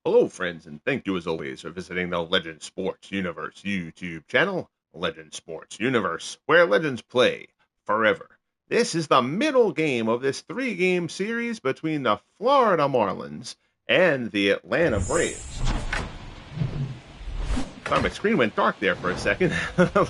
Hello, friends, and thank you as always for visiting the Legend Sports Universe YouTube channel, Legend Sports Universe, where legends play forever. This is the middle game of this three-game series between the Florida Marlins and the Atlanta Braves. Sorry, my screen went dark there for a second.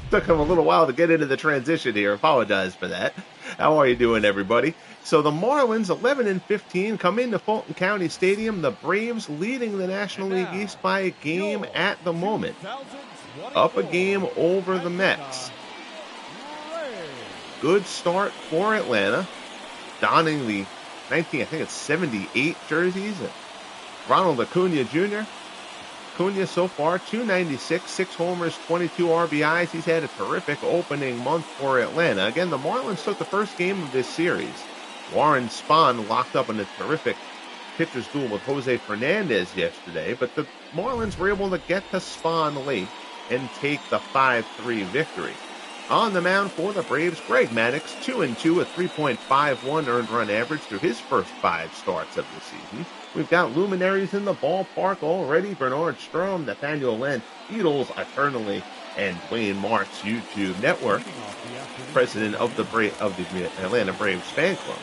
Took him a little while to get into the transition here. Apologize for that. How are you doing, everybody? So the Marlins, 11 and 15, come into Fulton County Stadium. The Braves leading the National League East by a game at the moment. Up a game over the Mets. Good start for Atlanta, donning the 78 jerseys. Ronald Acuna Jr. Acuna so far, 296, 6 homers, 22 RBIs. He's had a terrific opening month for Atlanta. Again, the Marlins took the first game of this series. Warren Spahn locked up in a terrific pitcher's duel with Jose Fernandez yesterday, but the Marlins were able to get to Spahn late and take the 5-3 victory. On the mound for the Braves, Greg Maddux, 2-2, a 3.51 earned run average through his first 5 starts of the season. We've got luminaries in the ballpark already. Bernard Strom, Nathaniel Lent, Beatles eternally, and Dwayne Marks YouTube Network, president of the Atlanta Braves fan club.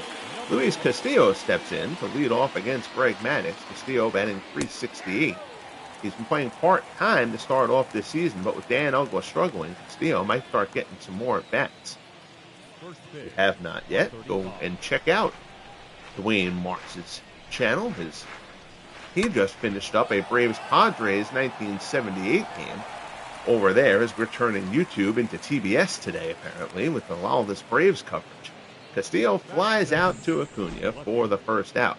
Luis Castillo steps in to lead off against Greg Maddux. Castillo batting .368. He's been playing part-time to start off this season, but with Dan Uggla struggling, Castillo might start getting some more at-bats. If you have not yet, go and check out Dwayne Marks' channel. He just finished up a Braves-Padres 1978 game. Over there is returning YouTube into TBS today, apparently, with all this Braves coverage. Castillo flies out to Acuna for the first out.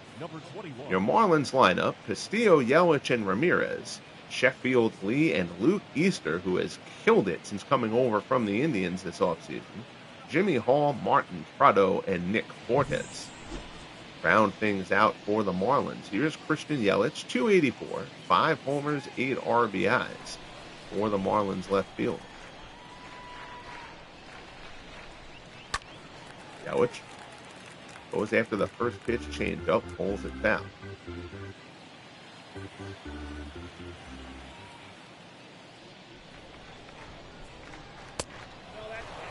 Your Marlins lineup, Castillo, Yelich, and Ramirez. Sheffield Lee and Luke Easter, who has killed it since coming over from the Indians this offseason. Jimmy Hall, Martin Prado, and Nick Fortes. Round things out for the Marlins. Here's Christian Yelich, 284, 5 homers, 8 RBIs for the Marlins left field. Yelich goes after the first pitch changeup, pulls it down.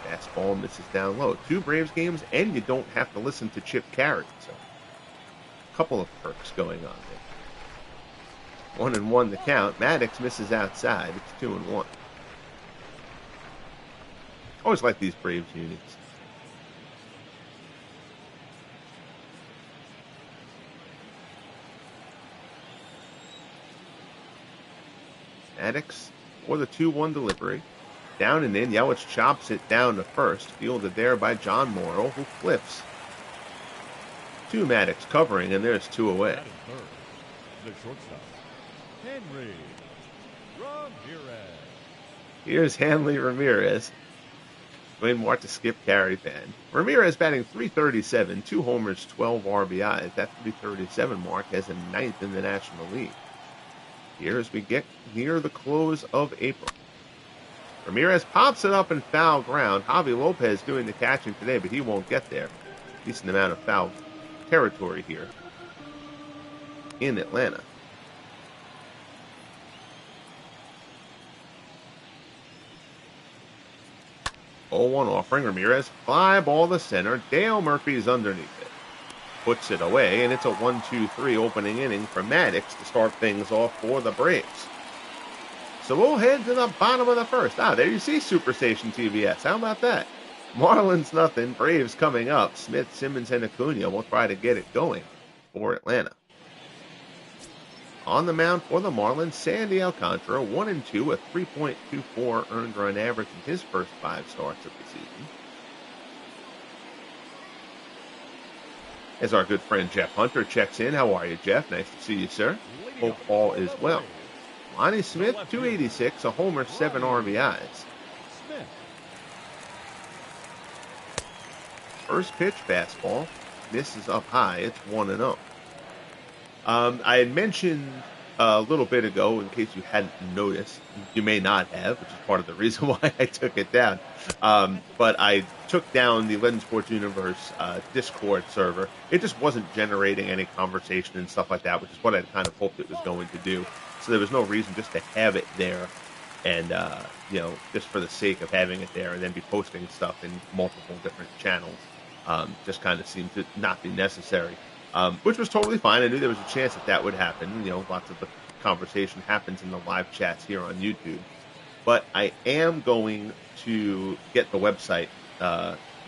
Fastball misses down low. 2 Braves games, and you don't have to listen to Chip Caray. So, a couple of perks going on there. 1-1 the count. Maddux misses outside. It's 2-1. Always like these Braves units. Maddux for the 2-1 delivery. Down and in, Yelich chops it down to first. Fielded there by John Morrow, who flips. 2 Maddux covering, and there's 2 away. The shortstop, Henry Ramirez. Here's Hanley Ramirez. Dwayne Marks, a Skip Caray fan. Ramirez batting .337, 2 homers, 12 RBIs. That .337 mark has him 9th in the National League. Here as we get near the close of April. Ramirez pops it up in foul ground. Javi Lopez doing the catching today, but he won't get there. Decent amount of foul territory here in Atlanta. Oh, 1 offering. Ramirez fly ball to center. Dale Murphy's underneath it. Puts it away, and it's a 1-2-3 opening inning for Maddux to start things off for the Braves. So we'll head to the bottom of the first. There you see Superstation TBS. How about that? Marlins nothing. Braves coming up. Smith, Simmons, and Acuna will try to get it going for Atlanta. On the mound for the Marlins, Sandy Alcantara, 1-2, a 3.24 earned run average in his first 5 starts of the season. As our good friend Jeff Hunter checks in. How are you, Jeff? Nice to see you, sir. Hope all is well. Lonnie Smith, 286, a homer, 7 RBIs. First pitch fastball. Misses up high. It's 1-0. I had mentioned a little bit ago, in case you hadn't noticed. You may not have, which is part of the reason why I took it down. But I took down the Legend Sports Universe Discord server. It just wasn't generating any conversation and stuff like that, which is what I kind of hoped it was going to do. So there was no reason just to have it there, and just for the sake of having it there, and then be posting stuff in multiple different channels. Just kind of seemed to not be necessary. Which was totally fine. I knew there was a chance that that would happen. Lots of the conversation happens in the live chats here on YouTube. But I am going to get the website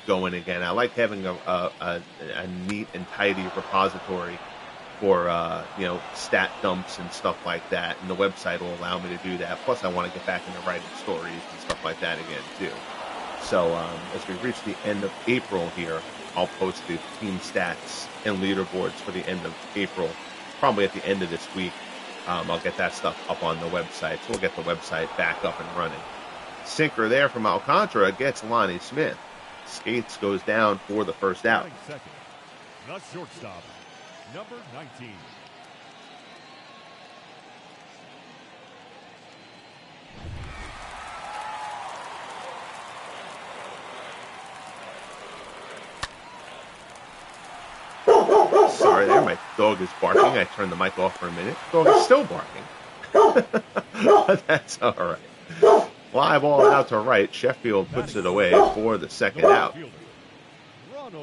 going again. I like having a neat and tidy repository for stat dumps and stuff like that, and the website will allow me to do that. Plus, I want to get back into writing stories and stuff like that again too. So as we reach the end of April here, I'll post the team stats and leaderboards for the end of April, probably at the end of this week. I'll get that stuff up on the website, so we'll get the website back up and running. Sinker there from Alcantara gets Lonnie Smith. Skates goes down for the first out. Second, the shortstop, number 19. Sorry there, my dog is barking. I turned the mic off for a minute. Dog is still barking. But that's all right. Fly ball out to right. Sheffield puts it away for the second out.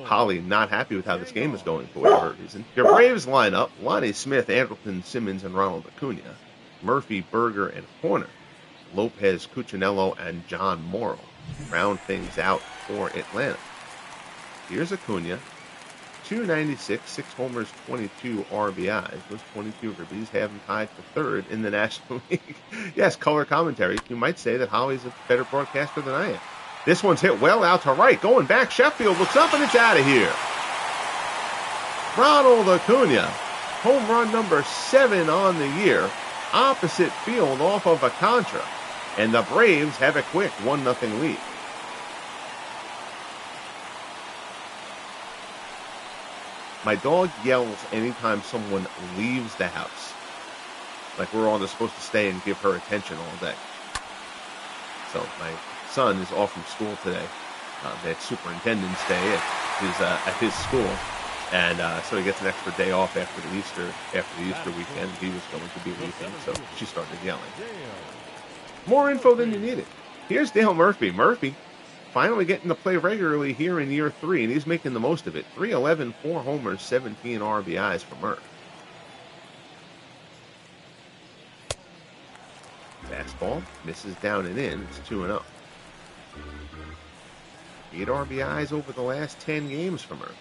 Holly not happy with how this game is going for whatever reason. Your Braves line up: Lonnie Smith, Andrelton Simmons, and Ronald Acuna. Murphy, Berger, and Horner. Lopez, Cuccinello, and John Morrow round things out for Atlanta. Here's Acuna. 296, 6 homers, 22 RBIs. Those 22 ribbies have him tied for third in the National League. Yes, color commentary. You might say that Holly's a better broadcaster than I am. This one's hit well out to right. Going back, Sheffield looks up and it's out of here. Ronald Acuna, home run number 7 on the year. Opposite field off of Alcantara. And the Braves have a quick 1-0 lead. My dog yells anytime someone leaves the house. Like we're all supposed to stay and give her attention all day. So my son is off from school today. They had Superintendent's Day at his school. And so he gets an extra day off after the Easter weekend. He was going to be leaving, so she started yelling. More info than you needed. Here's Dale Murphy. Murphy finally getting to play regularly here in year 3, and he's making the most of it. 311, 4 homers, 17 RBIs for Murph. Fastball misses down and in. It's 2-0. 8 RBIs over the last 10 games for Murphy.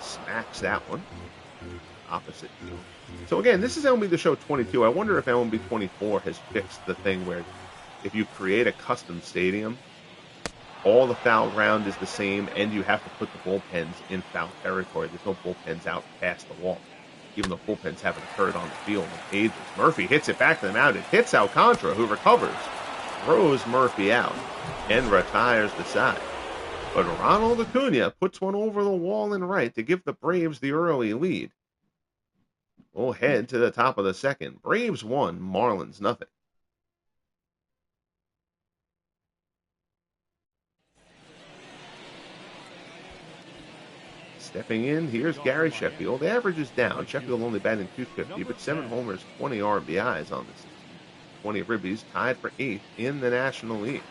Smacks that one. Opposite field. So again, this is MLB The Show 22. I wonder if MLB 24 has fixed the thing where if you create a custom stadium, all the foul ground is the same, and you have to put the bullpens in foul territory. There's no bullpens out past the wall, even though bullpens haven't occurred on the field in ages. Murphy hits it back to the mound. It hits Alcantara, who recovers, throws Murphy out, and retires the side. But Ronald Acuna puts one over the wall and right to give the Braves the early lead. We'll head to the top of the second. Braves 1, Marlins nothing. Stepping in, here's Gary Sheffield. Average is down. Sheffield only batting .250, but 7 homers, 20 RBIs on this season. 20 ribbies, tied for 8th in the National League.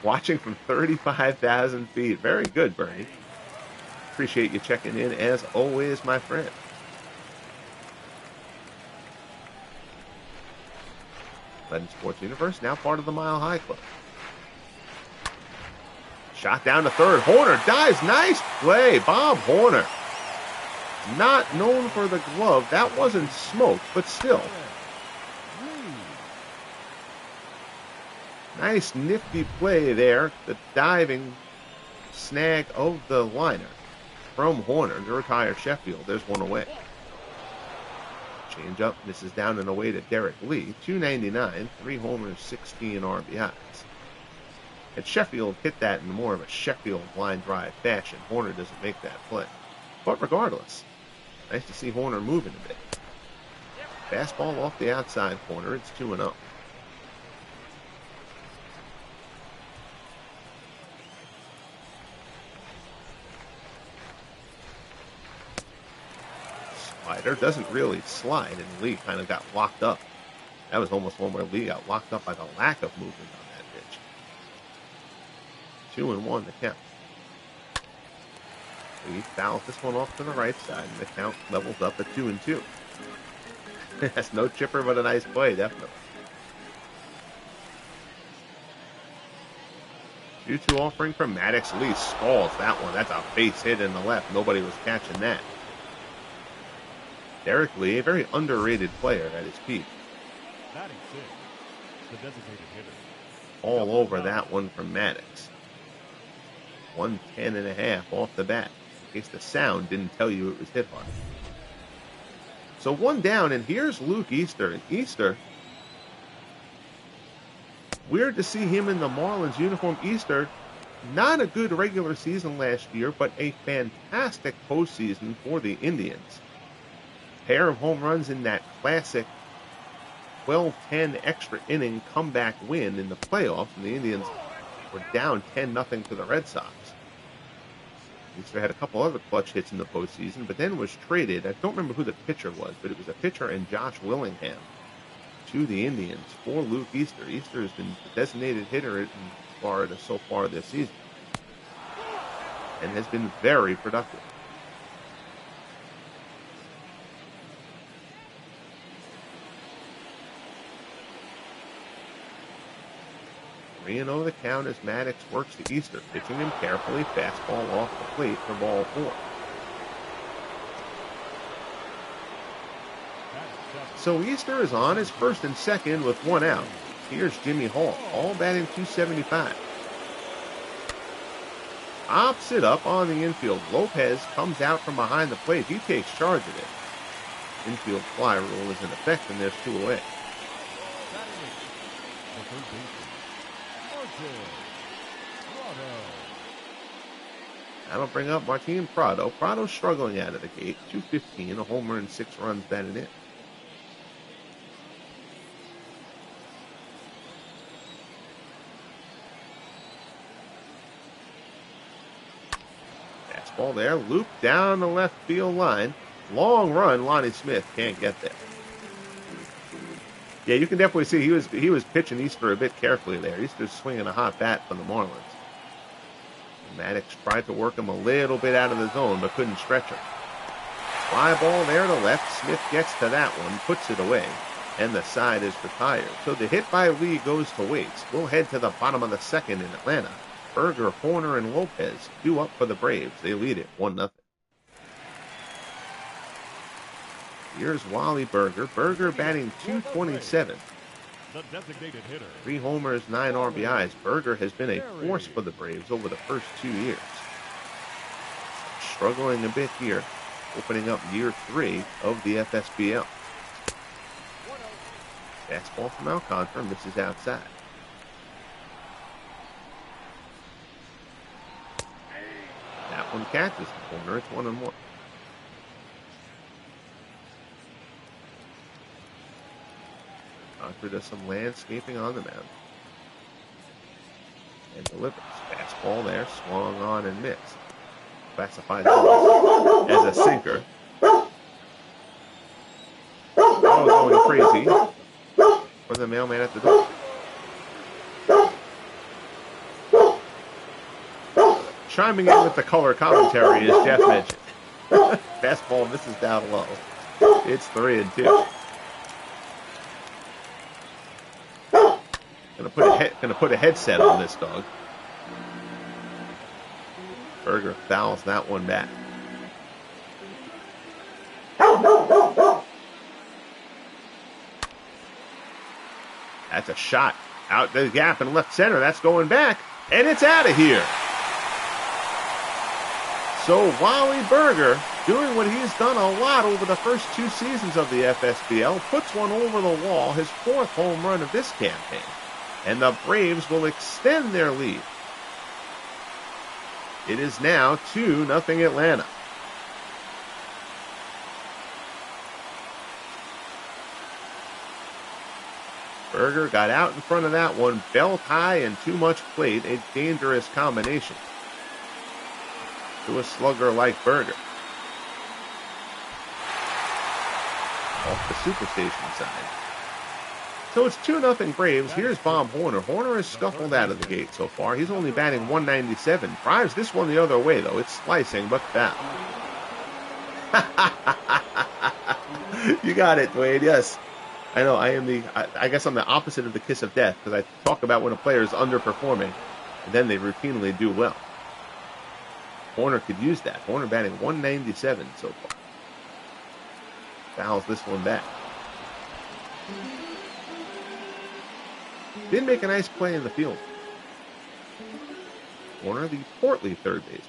Watching from 35,000 feet. Very good, Bernie. Appreciate you checking in as always, my friend. Legend Sports Universe, now part of the Mile High Club. Shot down to third. Horner dives. Nice play. Bob Horner. Not known for the glove. That wasn't smoke, but still. Nice nifty play there. The diving snag of the liner from Horner to retire Sheffield. There's one away. Change up. Misses down and away to Derek Lee. 299. 3 homers, 16 RBIs. And Sheffield hit that in more of a Sheffield line drive fashion. Horner doesn't make that play. But regardless, nice to see Horner moving a bit. Fastball off the outside corner. It's 2-0. Slider doesn't really slide, and Lee kind of got locked up. That was almost one where Lee got locked up by the lack of movement on that pitch. 2-1 the count. Lee fouls this one off to the right side, and the count levels up at 2-2. That's no chipper, but a nice play, definitely. 2-2 offering from Maddox. Lee stalls that one. That's a base hit in the left. Nobody was catching that. Derek Lee, a very underrated player at his peak. The designated hitter. All over that one from Maddox. 110.5 off the bat. In case the sound didn't tell you it was hit hard. So one down, and here's Luke Easter. And Easter, weird to see him in the Marlins uniform. Easter, not a good regular season last year, but a fantastic postseason for the Indians. Pair of home runs in that classic 12-10 extra inning comeback win in the playoffs, and the Indians were down 10-0 to the Red Sox. Easter had a couple other clutch hits in the postseason, but then was traded. I don't remember who the pitcher was, but it was a pitcher and Josh Willingham to the Indians for Luke Easter. Easter has been the designated hitter in Florida so far this season and has been very productive. And over the count as Maddox works to Easter, pitching him carefully, fastball off the plate for ball 4. So Easter is on his first and second with one out. Here's Jimmy Hall, all batting .275. Ops it up on the infield. Lopez comes out from behind the plate. He takes charge of it. Infield fly rule is in effect, and there's 2 away. That'll bring up Martin Prado. Prado struggling out of the gate. .215, a homer and 6 runs batted in. Fastball there. Loop down the left field line. Long run. Lonnie Smith can't get there. Yeah, you can definitely see he was pitching Easter a bit carefully there. Easter's swinging a hot bat for the Marlins. Maddox tried to work him a little bit out of the zone, but couldn't stretch him. Fly ball there to left. Smith gets to that one, puts it away, and the side is retired. So the hit by Lee goes to waste. We'll head to the bottom of the second in Atlanta. Berger, Horner, and Lopez due up for the Braves. They lead it 1-0. Here's Wally Berger. Berger batting .227. The designated hitter. 3 homers, 9 RBIs. Berger has been a force for the Braves over the first 2 years. Struggling a bit here, opening up year 3 of the FSBL. Fastball from Alcantara, misses outside. That one catches the corner. It's 1-1. Alcantara does some landscaping on the mound. And delivers. Fastball there, swung on and missed. Classified as a sinker. Oh, going crazy for the mailman at the door. Chiming in with the color commentary, as Jeff mentioned. Fastball misses down low. It's 3-2. Gonna put a headset on this dog. Berger fouls that one back. That's a shot out the gap in left center. That's going back, and it's out of here. So Wally Berger, doing what he's done a lot over the first 2 seasons of the FSBL, puts one over the wall, his 4th home run of this campaign. And the Braves will extend their lead. It is now 2-0 Atlanta. Berger got out in front of that one, belt high and too much plate, a dangerous combination to a slugger like Berger. Off the Superstation side. So it's 2-0 Braves. Here's Bob Horner. Horner has scuffled out of the gate so far. He's only batting 197. Drives this one the other way, though. It's slicing, but foul. You got it, Dwayne. Yes. I know. I guess I'm the opposite of the kiss of death, because I talk about when a player is underperforming, and then they routinely do well. Horner could use that. Horner batting 197 so far. Fouls this one back. Did make a nice play in the field. Horner, the portly third baseman.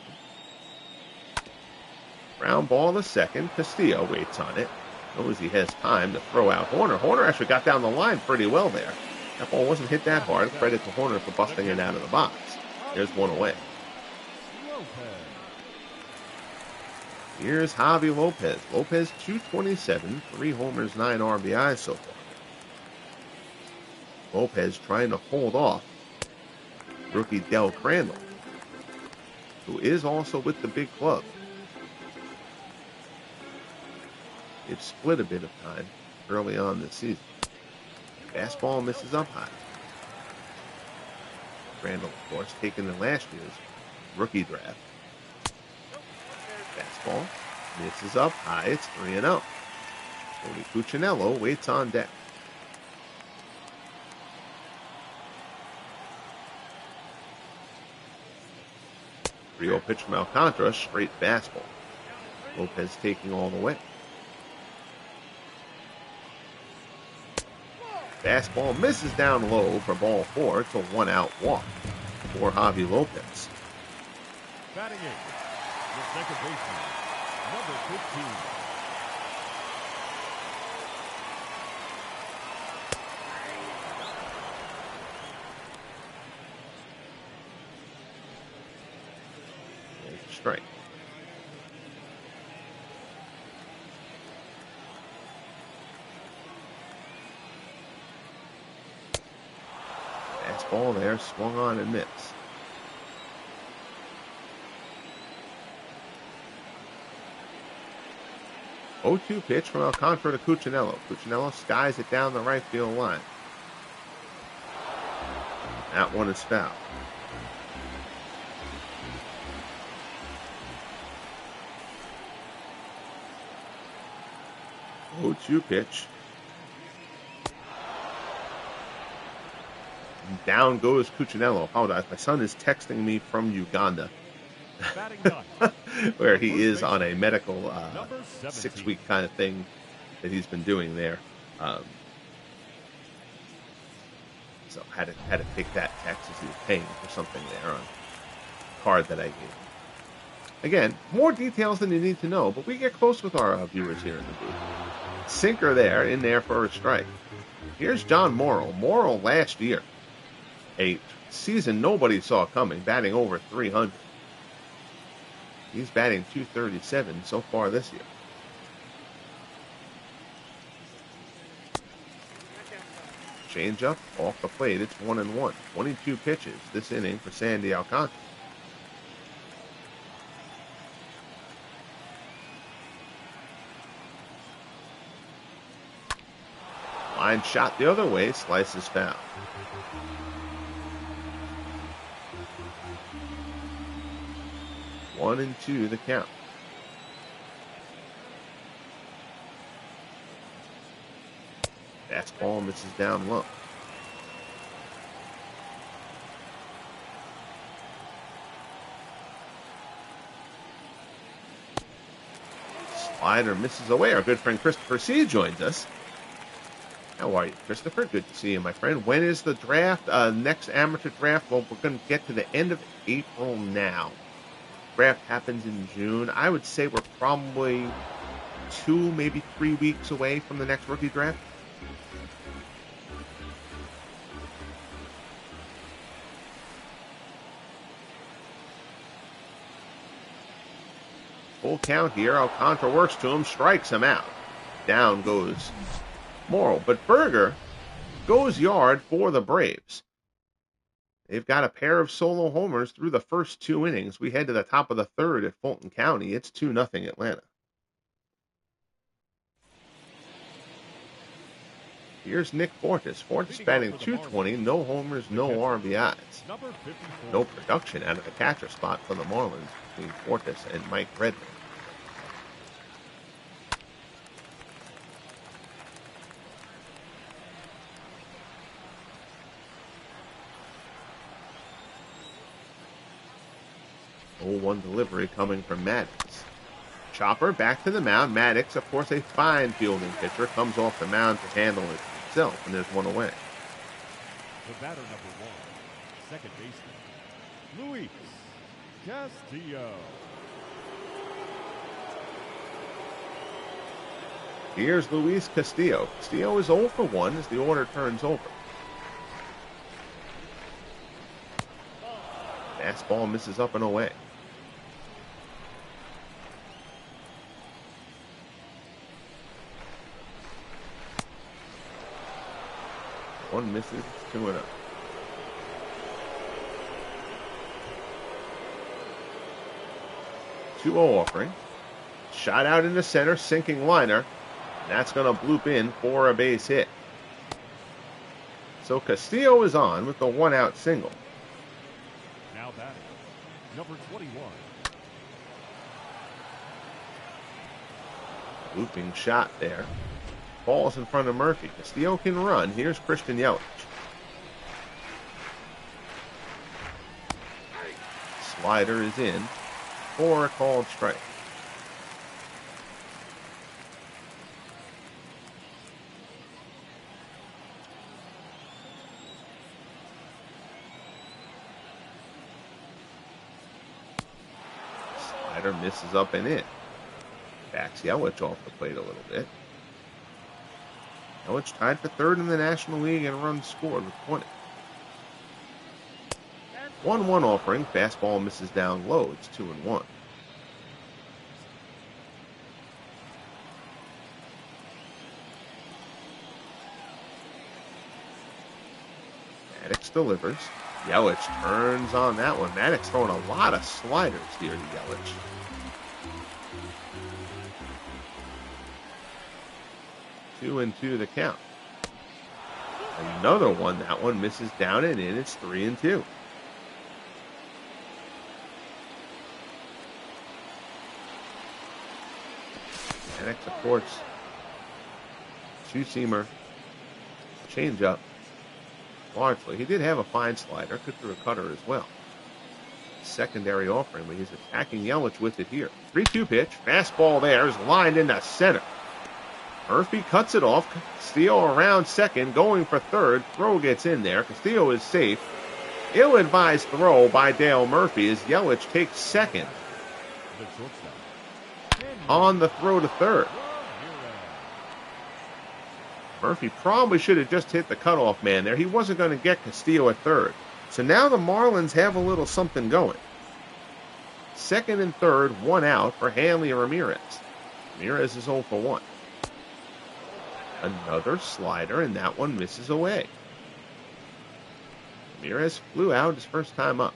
Ground ball to second. Castillo waits on it. Knows he has time to throw out Horner. Horner actually got down the line pretty well there. That ball wasn't hit that hard. Credit to Horner for busting it out of the box. Here's one away. Here's Javi Lopez. Lopez 227, 3 homers, 9 RBIs so far. Lopez trying to hold off rookie Del Crandall, who is also with the big club. They've split a bit of time early on this season. Fastball misses up high. Crandall, of course, taken in last year's rookie draft. Fastball misses up high. It's 3-0. Tony Cuccinello waits on deck. Rio pitch from Alcantara, straight fastball. Lopez taking all the way. Fastball misses down low for ball 4. It's a 1-out walk for Javi Lopez. Batting eighth, the second baseman, number 15. Strike. Fastball there, swung on and missed. Oh, 0-2 pitch from Alcantara to Cuccinello. Cuccinello skies it down the right field line. That one is foul. 0-2 pitch. And down goes Cuccinello. Apologize. My son is texting me from Uganda, where he is on a medical 6-week kind of thing that he's been doing there. So had to take that text as he was paying for something there on a card that I gave him. Again, more details than you need to know, but we get close with our viewers here in the booth. Sinker there, in there for a strike. Here's John Morrow. Morrow last year, a season nobody saw coming, batting over 300. He's batting 237 so far this year. Change up off the plate. It's 1-1. 22 pitches this inning for Sandy Alcantara. Line shot the other way, slices foul. One and two, the count. Fastball misses down low. Slider misses away. Our good friend Christopher C. joins us. How are you, Christopher? Good to see you, my friend. When is the draft? Next amateur draft? Well, we're going to get to the end of April now. Draft happens in June. I would say we're probably 2, maybe 3 weeks away from the next rookie draft. Full count here. Alcantara works to him, strikes him out. Down goes Morrow. But Berger goes yard for the Braves. They've got a pair of solo homers through the first 2 innings. We head to the top of the third at Fulton County. It's 2-0 Atlanta. Here's Nick Fortes. Fortes batting .220, no homers, no RBIs. No production out of the catcher spot for the Marlins between Fortes and Mike Redmond. Oh, 0-1 delivery coming from Maddox. Chopper back to the mound. Maddox, of course, a fine fielding pitcher, comes off the mound to handle it himself, and there's one away. The batter number 1, second baseman, Luis Castillo. Here's Luis Castillo. Castillo is 0 for 1 as the order turns over. Fastball misses up and away. One misses, 2-0. Two-0 offering. Shot out into center, sinking liner. And that's going to bloop in for a base hit. So Castillo is on with the 1-out single. Now batting, number 21. Looping shot there. Falls in front of Murphy. Castillo can run. Here's Christian Yelich. Slider is in for a called strike. Slider misses up and in. Backs Yelich off the plate a little bit. Yelich tied for third in the National League and runs scored with 20. 1-1 offering. Fastball misses down low. It's 2-1. Maddox delivers. Yelich turns on that one. Maddox throwing a lot of sliders here to Yelich. 2-2 the count. Another one. That one misses down and in. It's 3-2. Maddox, of course, two-seamer, change-up, largely. He did have a fine slider. Could throw a cutter as well. Secondary offering, but he's attacking Yelich with it here. 3-2 pitch. Fastball there is lined into center. Murphy cuts it off. Castillo around second, going for third. Throw gets in there. Castillo is safe. Ill-advised throw by Dale Murphy as Yelich takes second. On the throw to third. Murphy probably should have just hit the cutoff man there. He wasn't going to get Castillo at third. So now the Marlins have a little something going. Second and third, 1 out for Hanley Ramirez. Ramirez is 0 for 1. Another slider, and that one misses away. Ramirez flew out his first time up.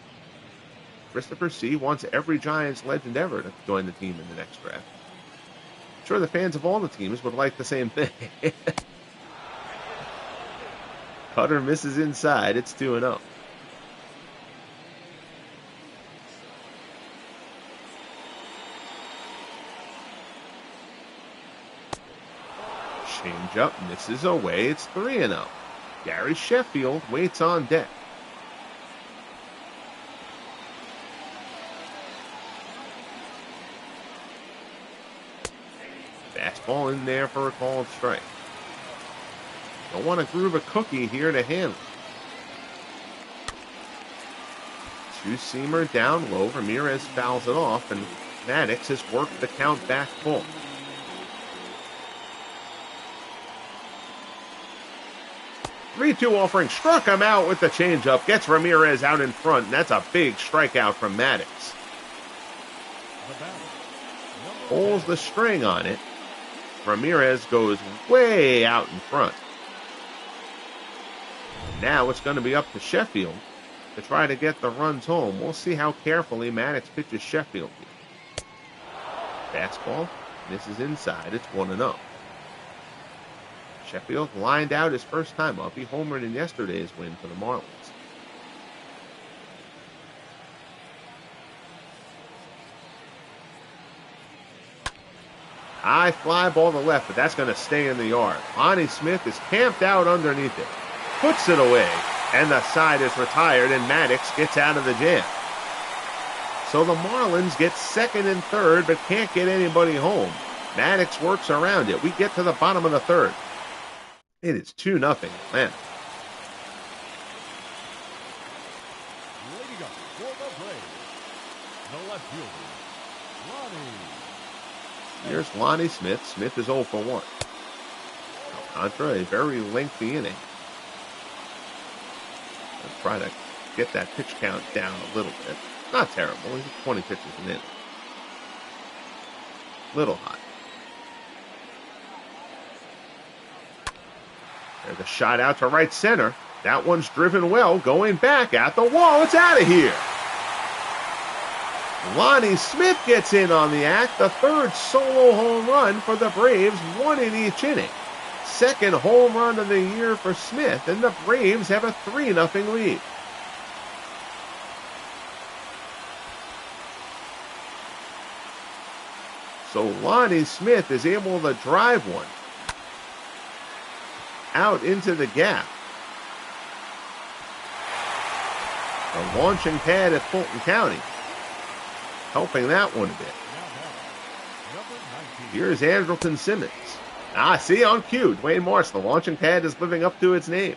Christopher C. wants every Giants legend ever to join the team in the next draft. I'm sure the fans of all the teams would like the same thing. Cutter misses inside. It's 2-0. Change-up misses away. It's 3-0. Gary Sheffield waits on deck. Fastball in there for a called strike. Don't want to groove a cookie here to Hanley. Two-seamer down low. Ramirez fouls it off, and Maddox has worked the count back full. Three-two offering, struck him out with the changeup. Gets Ramirez out in front, and that's a big strikeout from Maddox. The batter, pulls the string on it. Ramirez goes way out in front. Now it's going to be up to Sheffield to try to get the runs home. We'll see how carefully Maddox pitches Sheffield here. Fastball misses inside. It's 1-0. Sheffield lined out his first time up. He homered in yesterday's win for the Marlins. High fly ball to left, but that's going to stay in the yard. Lonnie Smith is camped out underneath it. Puts it away, and the side is retired, and Maddox gets out of the jam. So the Marlins get second and third, but can't get anybody home. Maddox works around it. We get to the bottom of the third. It is 2-0 Atlanta. Leading up for the Braves, the left fielder, Lonnie. Here's Lonnie Smith. Smith is 0 for 1. Alcantara, a very lengthy inning. Let's try to get that pitch count down a little bit. Not terrible. He's 20 pitches an inning. Little hot. There's a shot out to right center. That one's driven well. Going back at the wall. It's out of here. Lonnie Smith gets in on the act. The third solo home run for the Braves, one in each inning. Second home run of the year for Smith, and the Braves have a 3-0 lead. So Lonnie Smith is able to drive one out into the gap. The launching pad at Fulton County helping that one a bit. Here's Andrelton Simmons. See, on cue, Dwayne Marsh. The launching pad is living up to its name.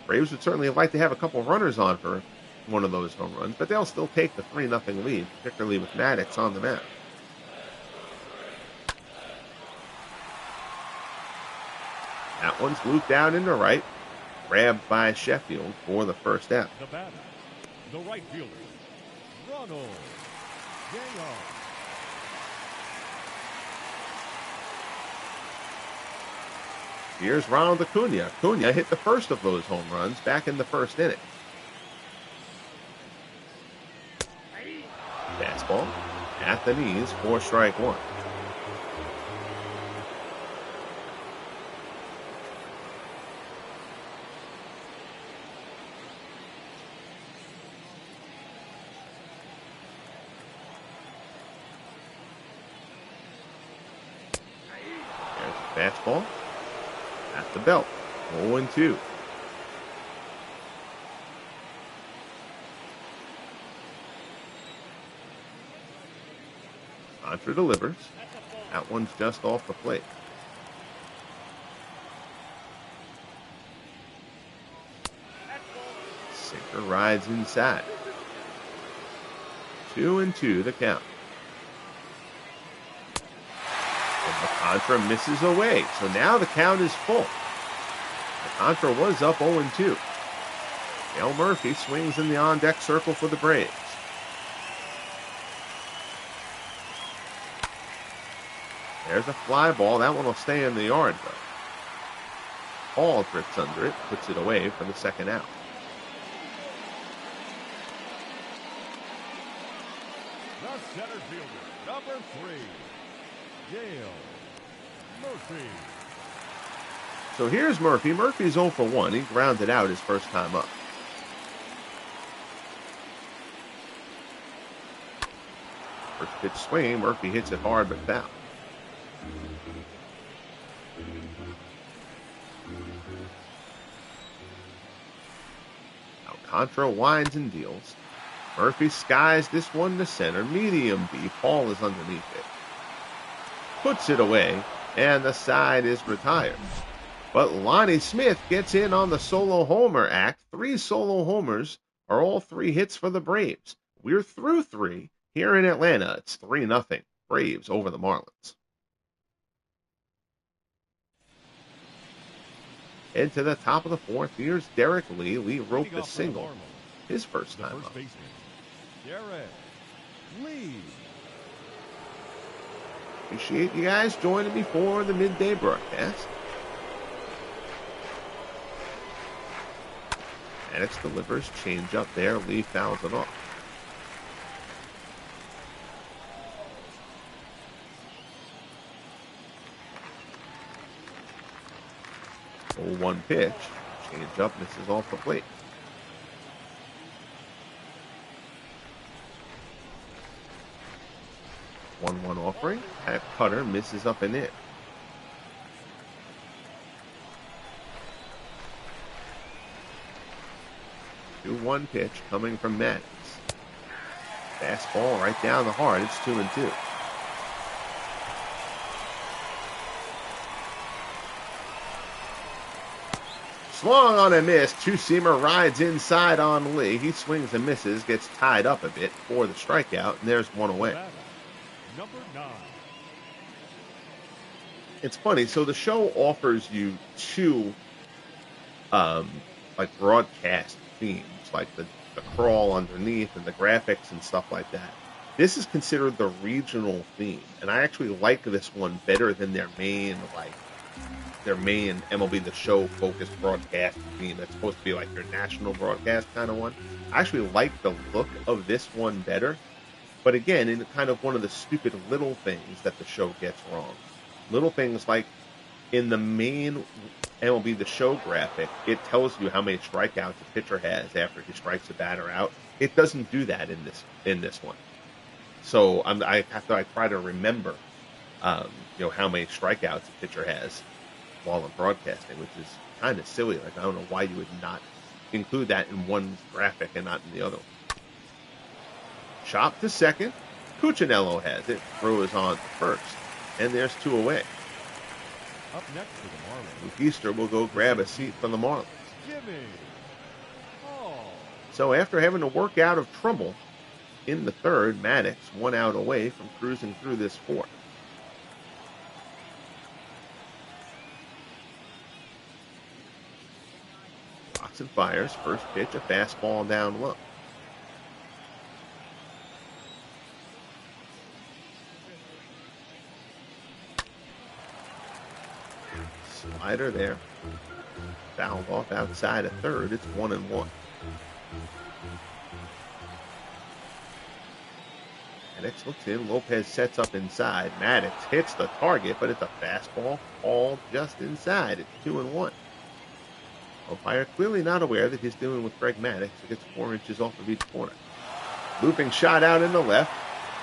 Braves would certainly like to have a couple runners on for one of those home runs, but they'll still take the 3-0 lead, particularly with Maddox on the mound. That one's looped out into right, grabbed by Sheffield for the first out. The batter, the right fielder, Ronald J.R. Here's Ronald Acuna. Acuna hit the first of those home runs back in the first inning. Fastball at the knees for strike one. There's a fastball at the belt. 0-2. Contra delivers. That one's just off the plate. Sinker rides inside. 2-2 the count. Contra misses away, so now the count is full. Contra was up 0-2. Dale Murphy swings in the on-deck circle for the Braves. There's a fly ball. That one will stay in the yard, though. Hall drifts under it, puts it away for the second out. The center fielder, number 3, Dale Murphy. So here's Murphy. Murphy's 0 for 1. He grounded out his first time up. First pitch swing. Murphy hits it hard but foul. Alcantara winds and deals. Murphy skies this one to center. Medium deep. Hall is underneath it. Puts it away, and the side is retired. But Lonnie Smith gets in on the solo homer act. 3 solo homers are all 3 hits for the Braves. We're through 3 here in Atlanta. It's 3-0 Braves over the Marlins. Head to the top of the 4th. Here's Derek Lee. Lee roped a single his first time up. Derek Lee. Appreciate you guys joining me for the midday broadcast. Maddox delivers, change up there, Lee fouls it off. Oh, 1 pitch, change up, misses off the plate. One offering, that cutter misses up and in. 2-1 pitch coming from Maddox. Fastball right down the heart. It's 2-2. Swung on a miss. Two-seamer rides inside on Lee. He swings and misses, gets tied up a bit for the strikeout, and there's one away. Number 9. It's funny. So the show offers you two, like broadcast themes, like the crawl underneath and the graphics and stuff like that. This is considered the regional theme, and I actually like this one better than their main MLB The Show focused broadcast theme. That's supposed to be like your national broadcast kind of one. I actually like the look of this one better, but again, in kind of one of the stupid little things that the show gets wrong. Little things like in the main MLB The Show graphic, it tells you how many strikeouts a pitcher has after he strikes a batter out. It doesn't do that in this one. So I try to remember, how many strikeouts a pitcher has while I'm broadcasting, which is kind of silly. Like, I don't know why you would not include that in one graphic and not in the other one. Chop to second. Cuccinello has it. Throws on to first. And there's 2 away. Up next for the Marlins, Luke Easter will go grab a seat from the Marlins. Jimmy Hall. So after having to work out of trouble in the third, Maddox 1 out away from cruising through this fourth. Rocks and fires. First pitch, a fastball down low. Slider there. Fouled off outside of third. It's 1-1. Maddox looks in. Lopez sets up inside. Maddox hits the target, but it's a fastball all just inside. It's 2-1. Umpire clearly not aware that he's dealing with Greg Maddox. He gets 4 inches off of each corner. Looping shot out in the left.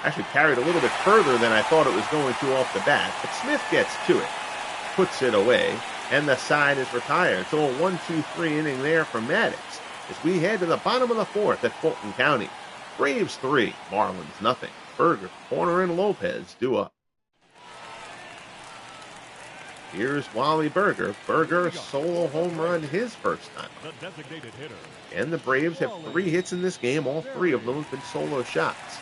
Actually carried a little bit further than I thought it was going to off the bat, but Smith gets to it. Puts it away, and the side is retired. So a 1-2-3 inning there for Maddox as we head to the bottom of the fourth at Fulton County. Braves 3, Marlins nothing. Berger, Corner, and Lopez due up. Here's Wally Berger. Berger solo home run his first time. The designated hitter. And the Braves have 3 hits in this game. All 3 of them have been solo shots.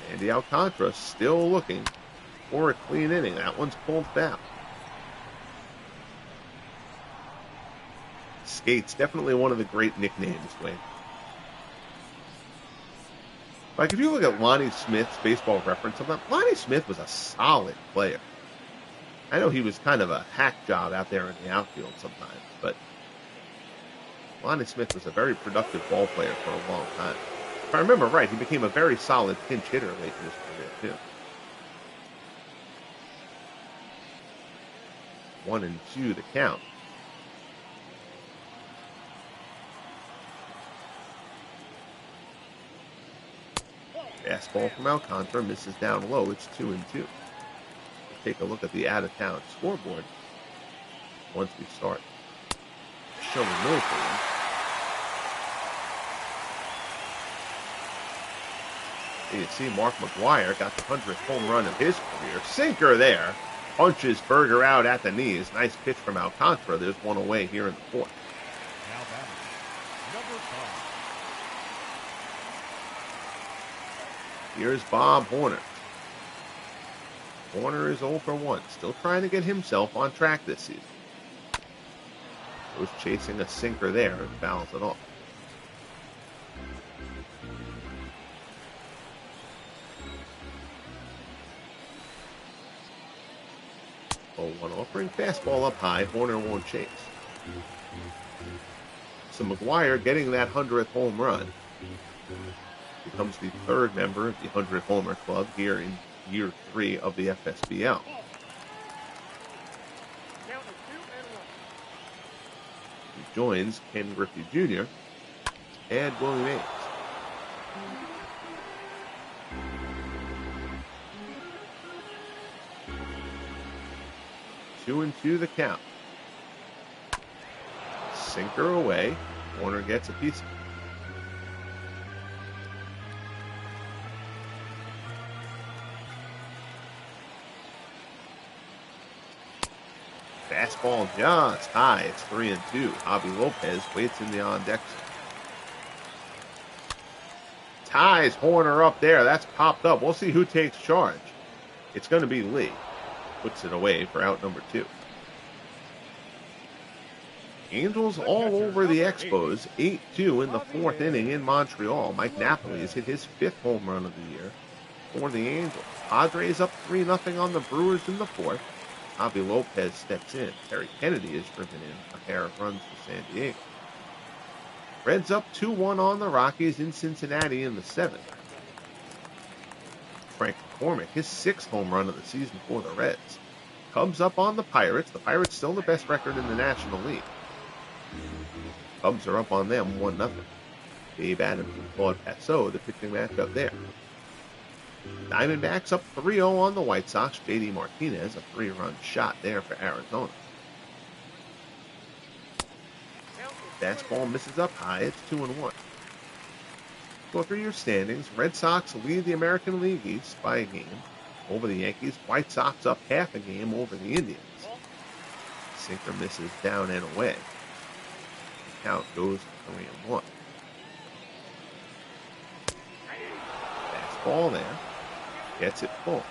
Sandy Alcantara still looking for a clean inning. That one's pulled foul. Skates, definitely one of the great nicknames, Wayne. Like, if you look at Lonnie Smith's baseball reference, Lonnie Smith was a solid player. I know he was kind of a hack job out there in the outfield sometimes, but Lonnie Smith was a very productive ball player for a long time. If I remember right, he became a very solid pinch hitter late in his career, too. 1-2 the count. Fastball from Alcantara misses down low. It's 2-2. We'll take a look at the out-of-town scoreboard once we start showing those things. You see Mark McGwire got the 100th home run of his career. Sinker there. Punches Berger out at the knees. Nice pitch from Alcantara. There's 1 away here in the fourth. Now batting, number 5. Here's Bob Horner. Horner is 0 for 1. Still trying to get himself on track this season. Goes chasing a sinker there and fouls it off. 0-1 offering. Fastball up high. Horner won't chase. So McGuire getting that 100th home run. Becomes the third member of the 100 Homer Club here in year 3 of the FSBL. He joins Ken Griffey Jr. and Willie Mays. Two and two the count. Sinker away. Warner gets a piece of it. Fastball just high. It's 3-2. Javi Lopez waits in the on-deck zone. Ties Horner up there. That's popped up. We'll see who takes charge. It's going to be Lee. Puts it away for out number 2. Angels all over the Expos. 8-2 in the 4th inning in Montreal. Mike Napoli has hit his 5th home run of the year for the Angels. Padres up 3-0 on the Brewers in the 4th. Javi Lopez steps in. Terry Kennedy is driven in a pair of runs for San Diego. Reds up 2-1 on the Rockies in Cincinnati in the 7th. Frank McCormick, his 6th home run of the season for the Reds. Cubs up on the Pirates. The Pirates still the best record in the National League. Cubs are up on them 1-0. Dave Adams and Claude Passeau, the pitching matchup there. Diamondbacks up 3-0 on the White Sox. J.D. Martinez, a 3-run shot there for Arizona. Fastball misses up high. It's 2-1. Go through your standings. Red Sox lead the American League East by a game over the Yankees. White Sox up half a game over the Indians. Sinker misses down and away. The count goes to 3-1. Fastball there. Gets it full.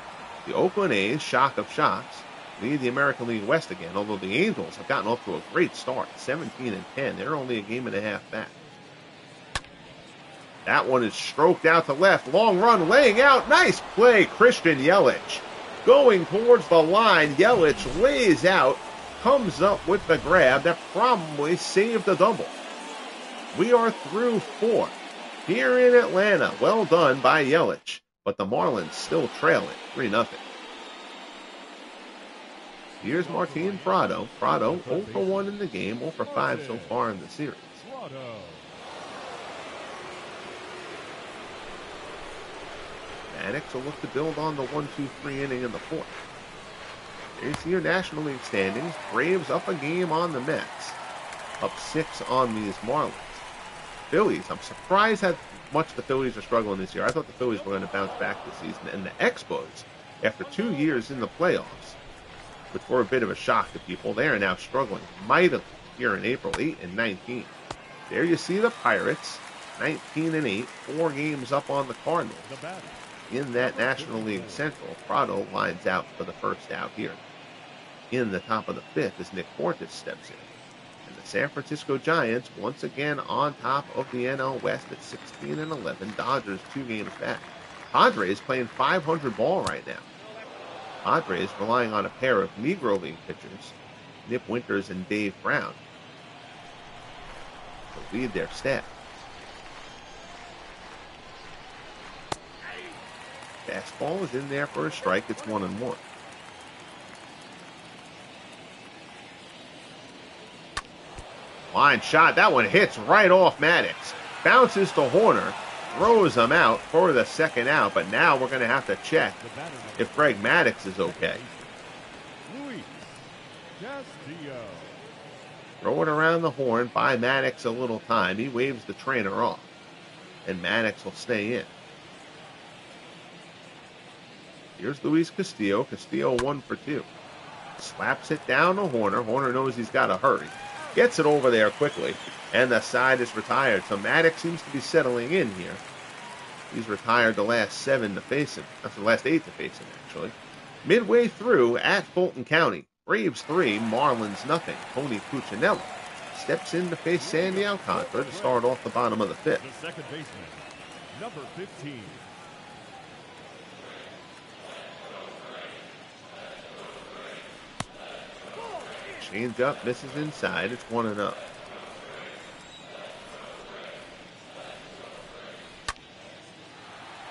The Oakland A's, shock of shocks, lead the American League West again, although the Angels have gotten off to a great start, 17-10. They're only a game and a half back. That one is stroked out to left. Long run, laying out. Nice play, Christian Yelich. Going towards the line, Yelich lays out, comes up with the grab. That probably saved the double. We are through 4 here in Atlanta. Well done by Yelich. But the Marlins still trailing 3-0. Here's Martin Prado. Prado 0-1 in the game, 0-5 so far in the series. Maddox will look to build on the 1-2-3 inning in the 4th. There's your National League standings. Braves up a game on the Mets. Up 6 on these Marlins. Phillies, I'm surprised how much the Phillies are struggling this year. I thought the Phillies were going to bounce back this season. And the Expos, after 2 years in the playoffs, which were a bit of a shock to people, they are now struggling mightily here in April, 8-19. There you see the Pirates, 19-8, 4 games up on the Cardinals. In that National League Central, Prado lines out for the first out here. In the top of the 5th as Nick Fortis steps in. And the San Francisco Giants once again on top of the NL West at 16-11. Dodgers 2 games back. Padres playing 500 ball right now. Padres relying on a pair of Negro League pitchers, Nip Winters and Dave Brown, to lead their staff. Fastball is in there for a strike. It's 1-1. Line shot. That one hits right off Maddox. Bounces to Horner. Throws him out for the second out. But now we're going to have to check if Greg Maddox is okay. Throw it around the horn. Buy Maddox a little time. He waves the trainer off. And Maddox will stay in. Here's Luis Castillo. Castillo 1 for 2. Slaps it down to Horner. Horner knows he's got to hurry. Gets it over there quickly. And the side is retired. So Maddox seems to be settling in here. He's retired the last 7 to face him. That's the last 8 to face him, actually. Midway through at Fulton County. Braves 3, Marlins nothing. Tony Cuccinella steps in to face Sandy Alcantara to start off the bottom of the 5th. The second baseman, number 15. Change up, misses inside. It's 1-0.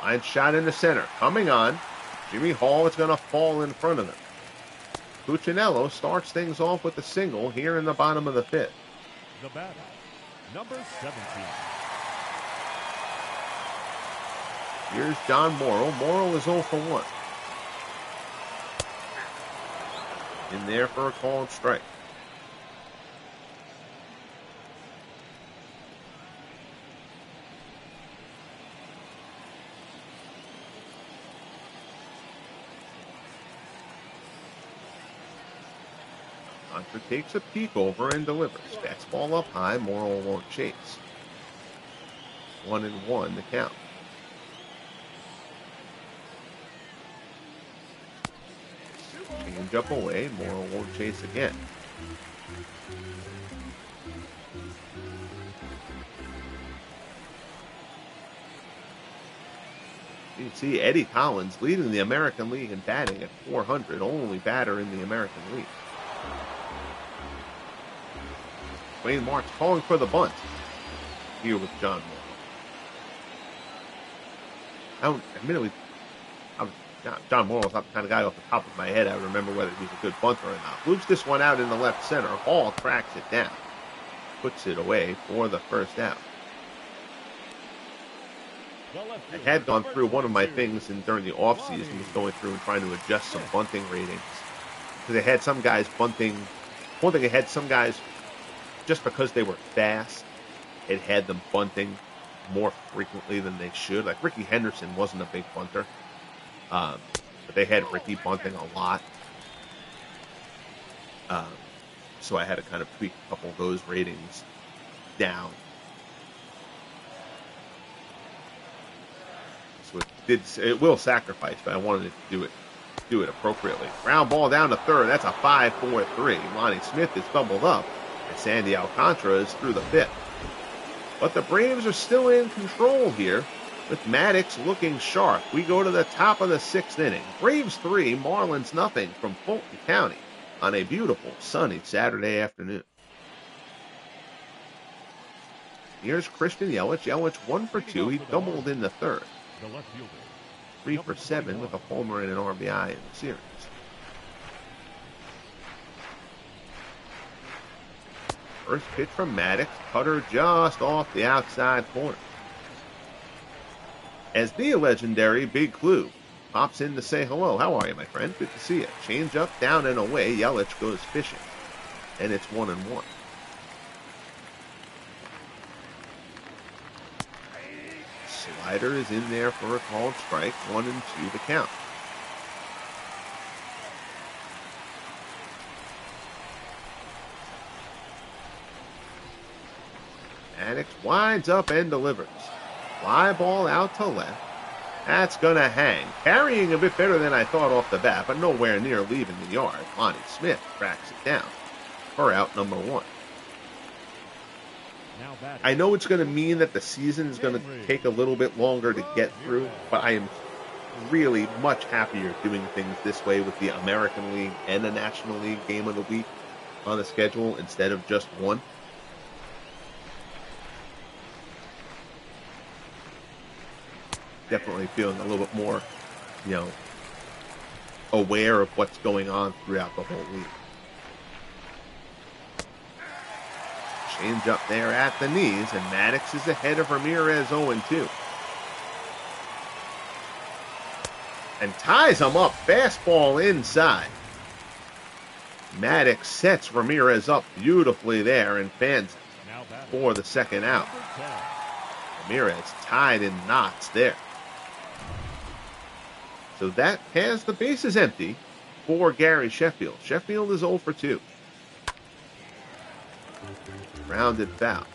Line shot in the center. Coming on. Jimmy Hall is going to fall in front of him. Cuccinello starts things off with a single here in the bottom of the fifth. The batter, number 17. Here's John Morrow. Morrow is 0 for 1. In there for a called strike. Hunter takes a peek over and delivers. Fastball up high. Morrow won't chase. 1-1 the count. Change up away. Morrow won't chase again. You can see Eddie Collins leading the American League in batting at 400, only batter in the American League. Wayne Marks calling for the bunt here with John Morrow. John Morrow's not the kind of guy off the top of my head I remember whether he's a good bunter or not. Loops this one out in the left center. Hall tracks it down. Puts it away for the first out. I had gone through one of my things during the offseason was going through and trying to adjust some bunting ratings. Because they had some guys bunting. One thing, they had some guys, just because they were fast, it had them bunting more frequently than they should. Like Ricky Henderson wasn't a big bunter. But they had Ricky bunting a lot. So I had to kind of tweak a couple of those ratings down. So it will sacrifice, but I wanted it to do it appropriately. Ground ball down to third. That's a 5-4-3. Lonnie Smith is doubled up, and Sandy Alcantara is through the fifth. But the Braves are still in control here, with Maddox looking sharp. We go to the top of the sixth inning. Braves 3, Marlins nothing from Fulton County on a beautiful sunny Saturday afternoon. Here's Christian Yelich. Yelich 1 for 2. He doubled in the third. 3 for 7 with a homer and an RBI in the series. First pitch from Maddox. Cutter just off the outside corner. As the legendary Big Clue pops in to say hello. How are you, my friend? Good to see you. Change up, down and away. Yelich goes fishing. And it's 1-1. Slider is in there for a called strike. 1-2 the count. Maddox winds up and delivers. Fly ball out to left. That's going to hang. Carrying a bit better than I thought off the bat, but nowhere near leaving the yard. Lonnie Smith tracks it down for out number 1. I know it's going to mean that the season is going to take a little bit longer to get through, but I am really much happier doing things this way with the American League and the National League game of the week on the schedule instead of just one. Definitely feeling a little bit more, aware of what's going on throughout the whole league. Change up there at the knees, and Maddox is ahead of Ramirez 0-2. And ties him up, fastball inside. Maddox sets Ramirez up beautifully there and fans it for the second out. Ramirez tied in knots there. So that has the bases empty for Gary Sheffield. Sheffield is 0 for 2. Rounded foul.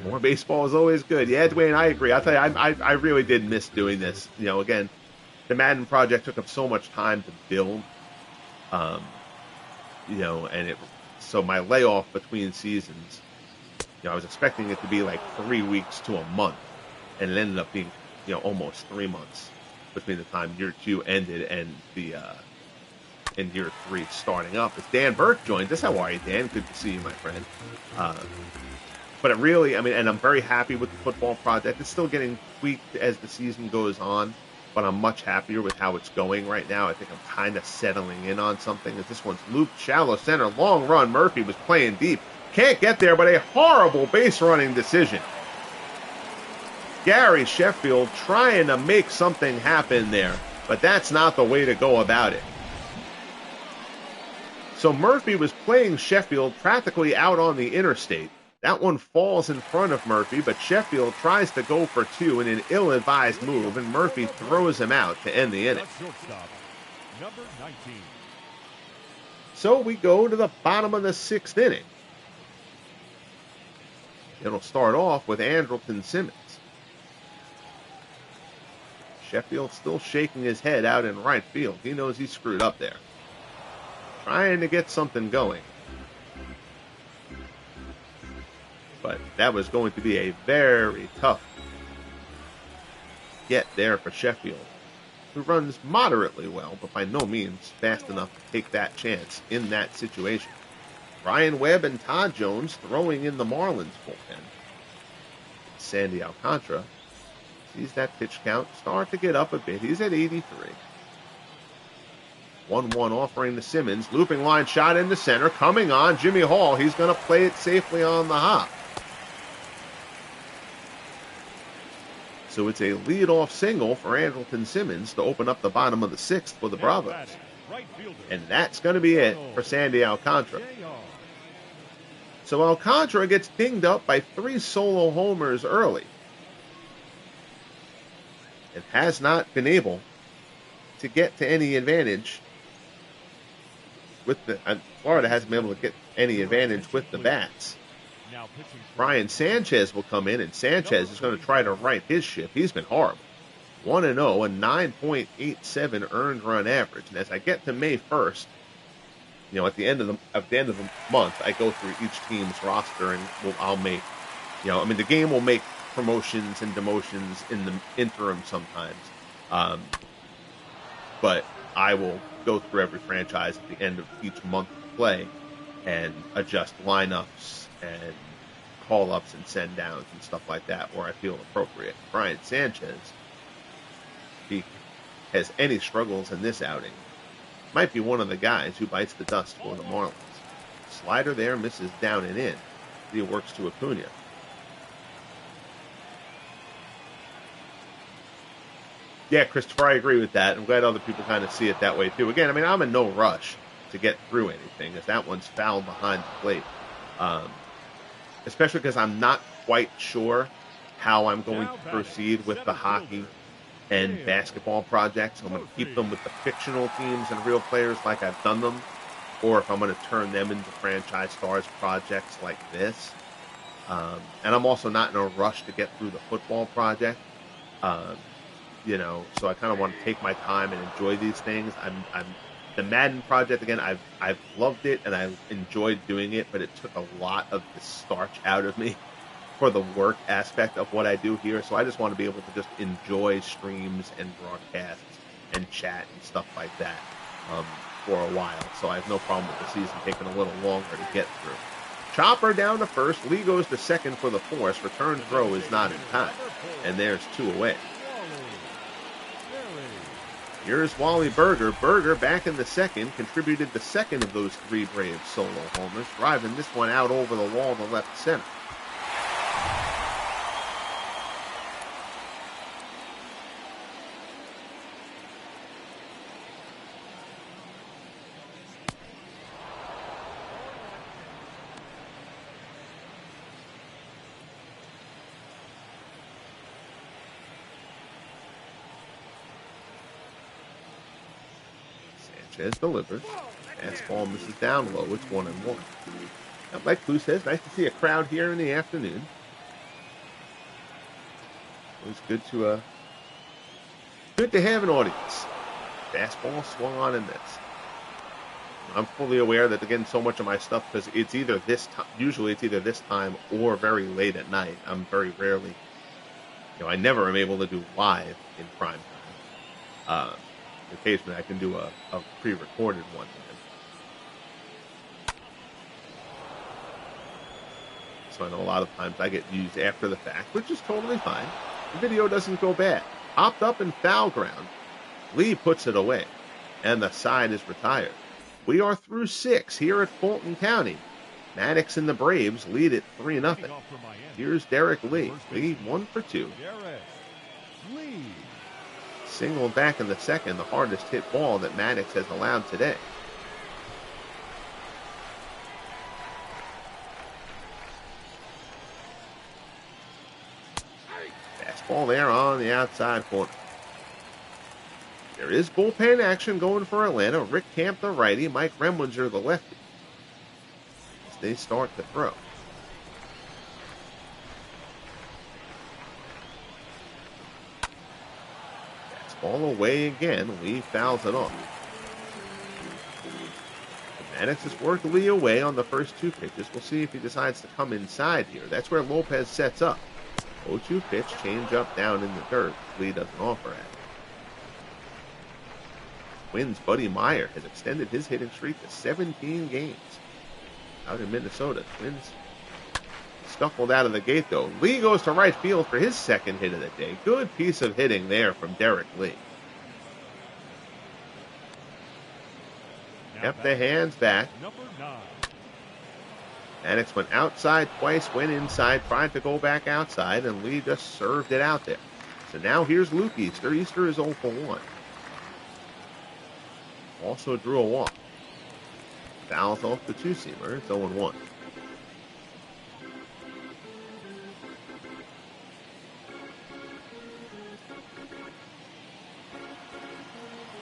More baseball is always good. Yeah, Dwayne, I agree. I'll tell you, I really did miss doing this. Again, the Madden project took up so much time to build. So my layoff between seasons, I was expecting it to be like 3 weeks to a month, and it ended up being, almost 3 months between the time year 2 ended and the in year 3 starting up as Dan Burke joins us. How are you, Dan? Good to see you, my friend. But it really, I mean, and I'm very happy with the football project. It's still getting tweaked as the season goes on, but I'm much happier with how it's going right now. I think I'm kind of settling in on something. As this one's looped, shallow center, long run. Murphy was playing deep. Can't get there, but a horrible base running decision. Gary Sheffield trying to make something happen there, but that's not the way to go about it. So Murphy was playing Sheffield practically out on the interstate. That one falls in front of Murphy, but Sheffield tries to go for 2 in an ill-advised move, and Murphy throws him out to end the inning. Number 19. So we go to the bottom of the 6th inning. It'll start off with Andrelton Simmons. Sheffield still shaking his head out in right field. He knows he screwed up there. Trying to get something going. But that was going to be a very tough get there for Sheffield, who runs moderately well, but by no means fast enough to take that chance in that situation. Ryan Webb and Todd Jones throwing in the Marlins bullpen. Sandy Alcantara sees that pitch count start to get up a bit. He's at 83. 1-1 offering to Simmons. Looping line shot into center. Coming on, Jimmy Hall. He's going to play it safely on the hop. So it's a leadoff single for Andrelton Simmons to open up the bottom of the 6th for the Bravos. And that's going to be it for Sandy Alcantara. So Alcantara gets dinged up by 3 solo homers early and has not been able to get to any advantage with the Florida hasn't been able to get any advantage with the bats. Brian Sanchez will come in, and Sanchez is going to try to right his ship. He's been horrible. 1-0, a 9.87 earned run average. And as I get to May 1st, at the end of the month, I go through each team's roster, and I'll make, the game will make promotions and demotions in the interim sometimes. But I will go through every franchise at the end of each month of play and adjust lineups and call-ups and send-downs and stuff like that where I feel appropriate. Brian Sanchez, if he has any struggles in this outing, might be one of the guys who bites the dust for the Marlins. Slider there misses down and in. He works to Acuna. Yeah, Christopher, I agree with that. I'm glad other people kind of see it that way too. Again, I'm in no rush to get through anything, as that one's fouled behind the plate. Especially because I'm not quite sure how I'm going to proceed with the hockey and basketball projects. I'm going to keep them with the fictional teams and real players like I've done them, or if I'm going to turn them into franchise stars projects like this. And I'm also not in a rush to get through the football project. So I kind of want to take my time and enjoy these things. The Madden project, again, I've loved it and I've enjoyed doing it, but it took a lot of the starch out of me for the work aspect of what I do here. So I just want to be able to just enjoy streams and broadcasts and chat and stuff like that for a while. So I have no problem with the season taking a little longer to get through. Chopper down to first. Lee goes to second for the force. Return throw is not in time. And there's 2 away. Here's Wally Berger. Berger back in the second, contributed the second of those 3 Braves solo homers, driving this one out over the wall to left center. Sanchez delivers. Fastball misses down low. It's 1-1. Now, like Blue says, nice to see a crowd here in the afternoon. Always good to have an audience. Fastball swung on and missed. I'm fully aware that, again, so much of my stuff, because it's either this time, usually it's either this time or very late at night. I'm very rarely, I never am able to do live in prime time. occasionally I can do a pre-recorded one. So I know a lot of times I get used after the fact, which is totally fine. The video doesn't go bad. Popped up in foul ground. Lee puts it away, and the side is retired. We are through 6 here at Fulton County. Maddox and the Braves lead it 3-0. Here's Derek Lee. Lee 1 for 2. Single back in the second, the hardest hit ball that Maddox has allowed today. Fastball there on the outside corner. There is bullpen action going for Atlanta. Rick Camp, the righty. Mike Remlinger, the lefty. As they start to throw. Fastball away again. Lee fouls it off. Maddox has worked Lee away on the first 2 pitches. We'll see if he decides to come inside here. That's where Lopez sets up. 0-2 pitch, change up down in the dirt. Lee doesn't offer at it. Twins' Buddy Meyer has extended his hitting streak to 17 games. Out in Minnesota, Twins scuffled out of the gate, though. Lee goes to right field for his second hit of the day. Good piece of hitting there from Derek Lee. Kept the hands back. Maddox went outside twice, went inside, tried to go back outside, and Lee just served it out there. So now here's Luke Easter. Easter is 0 for 1. Also drew a walk. Fouls off the 2-seamer. It's 0-1.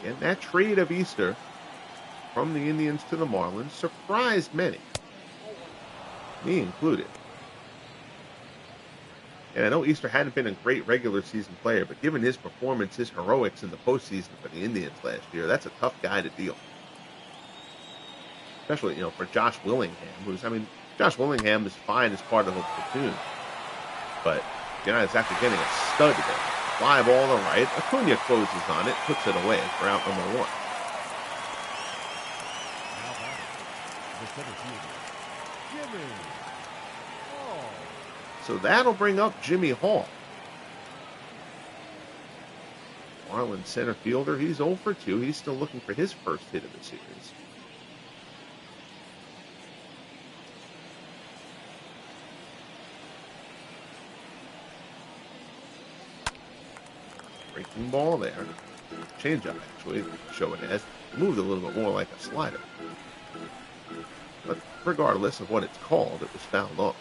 And that trade of Easter from the Indians to the Marlins surprised many. Me included. And I know Easter hadn't been a great regular season player, but given his performance, his heroics in the postseason for the Indians last year, that's a tough guy to deal. Especially, for Josh Willingham, Josh Willingham is fine as part of the platoon. But you're not exactly getting a stud there. Fly ball to right. Acuna closes on it, puts it away for out number 1. So that'll bring up Jimmy Hall. Marlins center fielder, he's 0 for 2. He's still looking for his first hit of the series. Breaking ball there. Changeup, actually, show it as. Moved a little bit more like a slider. But regardless of what it's called, it was fouled off.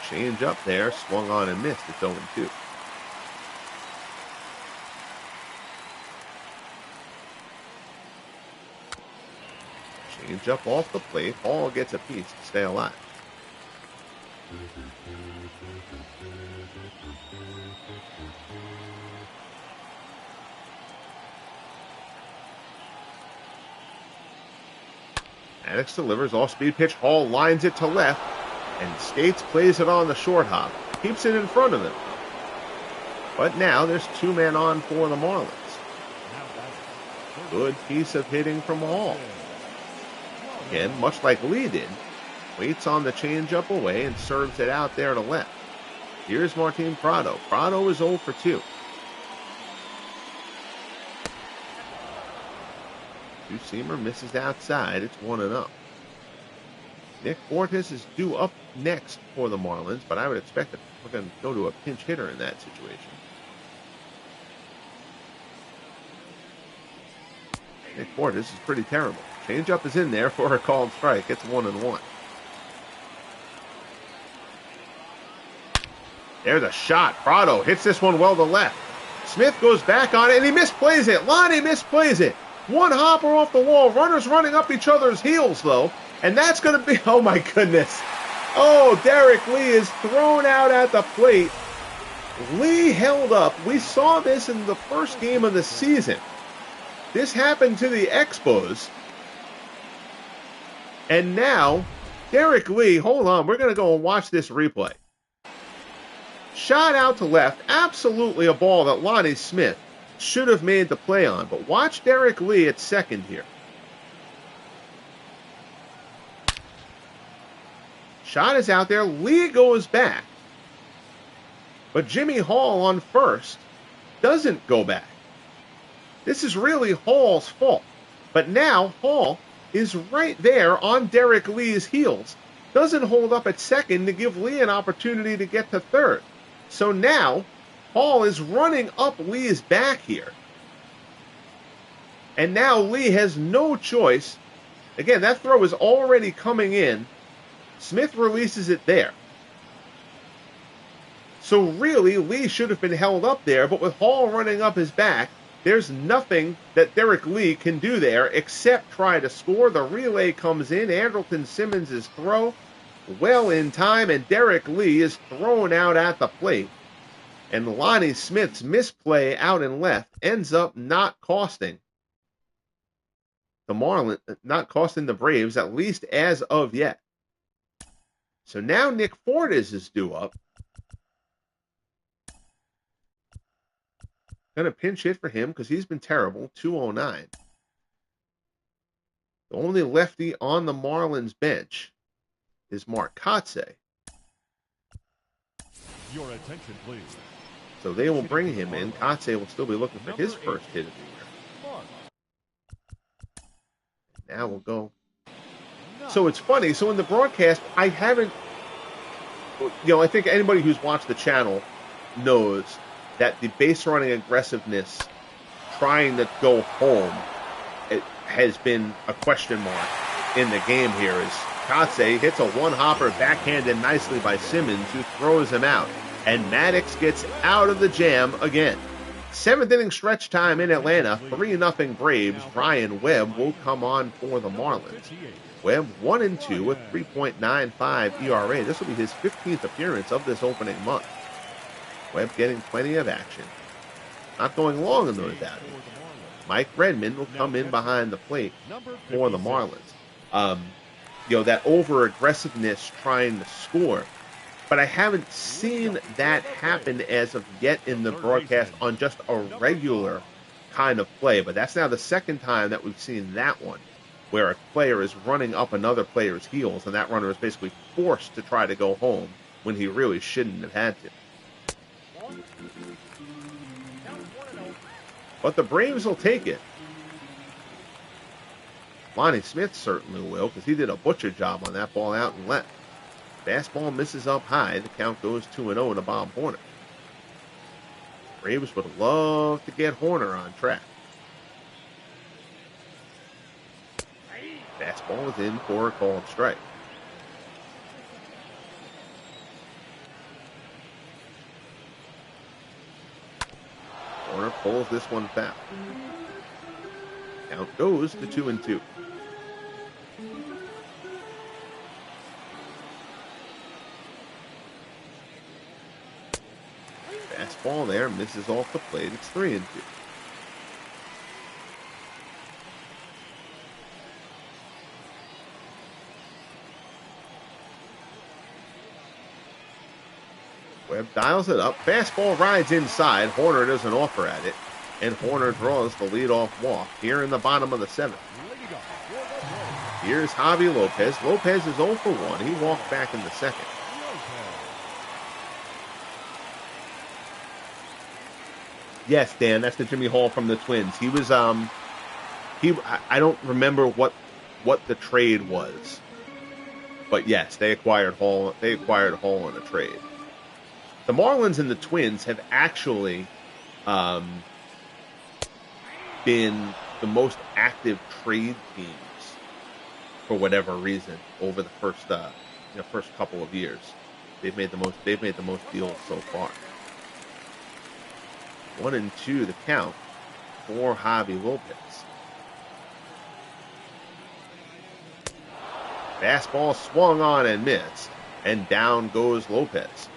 Change up there, swung on and missed. It's 0-2. Change up off the plate. Hall gets a piece to stay alive. Maddox delivers off-speed pitch. Hall lines it to left. And Skates plays it on the short hop. Keeps it in front of him. But now there's 2 men on for the Marlins. Good piece of hitting from Hall. Again, much like Lee did. Waits on the changeup away and serves it out there to left. Here's Martin Prado. Prado is 0 for 2. 2-seamer misses outside. It's 1-0. Nick Fortes is due up next for the Marlins, but I would expect that we're going to go to a pinch hitter in that situation. Nick Fortes is pretty terrible. Changeup is in there for a called strike. It's 1-1. There's a shot. Prado hits this one well to left. Smith goes back on it, and he misplays it. Lonnie misplays it. One hopper off the wall. Runners running up each other's heels, though. And that's going to be, oh my goodness. Oh, Derek Lee is thrown out at the plate. Lee held up. We saw this in the first game of the season. This happened to the Expos. And now, Derek Lee, hold on, we're going to go and watch this replay. Shot out to left. Absolutely a ball that Lonnie Smith should have made the play on. But watch Derek Lee at second here. Shot is out there. Lee goes back. But Jimmy Hall on first doesn't go back. This is really Hall's fault. But now Hall is right there on Derek Lee's heels. Doesn't hold up at second to give Lee an opportunity to get to third. So now Hall is running up Lee's back here. And now Lee has no choice. Again, that throw is already coming in. Smith releases it there. So really, Lee should have been held up there, but with Hall running up his back, there's nothing that Derek Lee can do there except try to score. The relay comes in. Andrelton Simmons' throw well in time, and Derek Lee is thrown out at the plate. And Lonnie Smith's misplay out and left ends up not costing the Marlins, not costing the Braves, at least as of yet. So now Nick Fortes is due up. Going to pinch hit for him because he's been terrible. 209. The only lefty on the Marlins bench is Mark Kotsay. Your attention, please. So they will bring him in. Kotsay will still be looking for his first hit of the year. Now we'll go. So it's funny. So in the broadcast, I haven't, I think anybody who's watched the channel knows that the base running aggressiveness trying to go home, it has been a question mark in the game here. As Kotsay hits a one-hopper backhanded nicely by Simmons, who throws him out. And Maddox gets out of the jam again. Seventh inning stretch time in Atlanta, 3-0 Braves. Ryan Webb will come on for the Marlins. Webb 1-2 with 3.95 ERA. This will be his 15th appearance of this opening month. Webb getting plenty of action. Not going long in those outings. Mike Redmond will come in behind the plate for the Marlins. That over-aggressiveness trying to score. But I haven't seen that happen as of yet in the broadcast on just a regular kind of play. But that's now the second time that we've seen that one, where a player is running up another player's heels, and that runner is basically forced to try to go home when he really shouldn't have had to. But the Braves will take it. Lonnie Smith certainly will, because he did a butcher job on that ball out and left. Fastball misses up high. The count goes 2-0 to Bob Horner. Braves would love to get Horner on track. Fastball is in for a called strike. Horner pulls this one foul. Count goes to 2-2. Fastball there, misses off the plate. It's 3-2. Webb dials it up. Fastball rides inside. Horner doesn't offer at it. And Horner draws the leadoff walk here in the bottom of the seventh. Here's Javi Lopez. Lopez is 0 for 1. He walked back in the second. Yes, Dan, that's the Jimmy Hall from the Twins. He was I don't remember what the trade was. But yes, they acquired Hall in a trade. The Marlins and the Twins have actually been the most active trade teams for whatever reason over the first couple of years. They've made the most deals so far. 1-2 the count for Javi Lopez. Fastball swung on and missed, and down goes Lopez.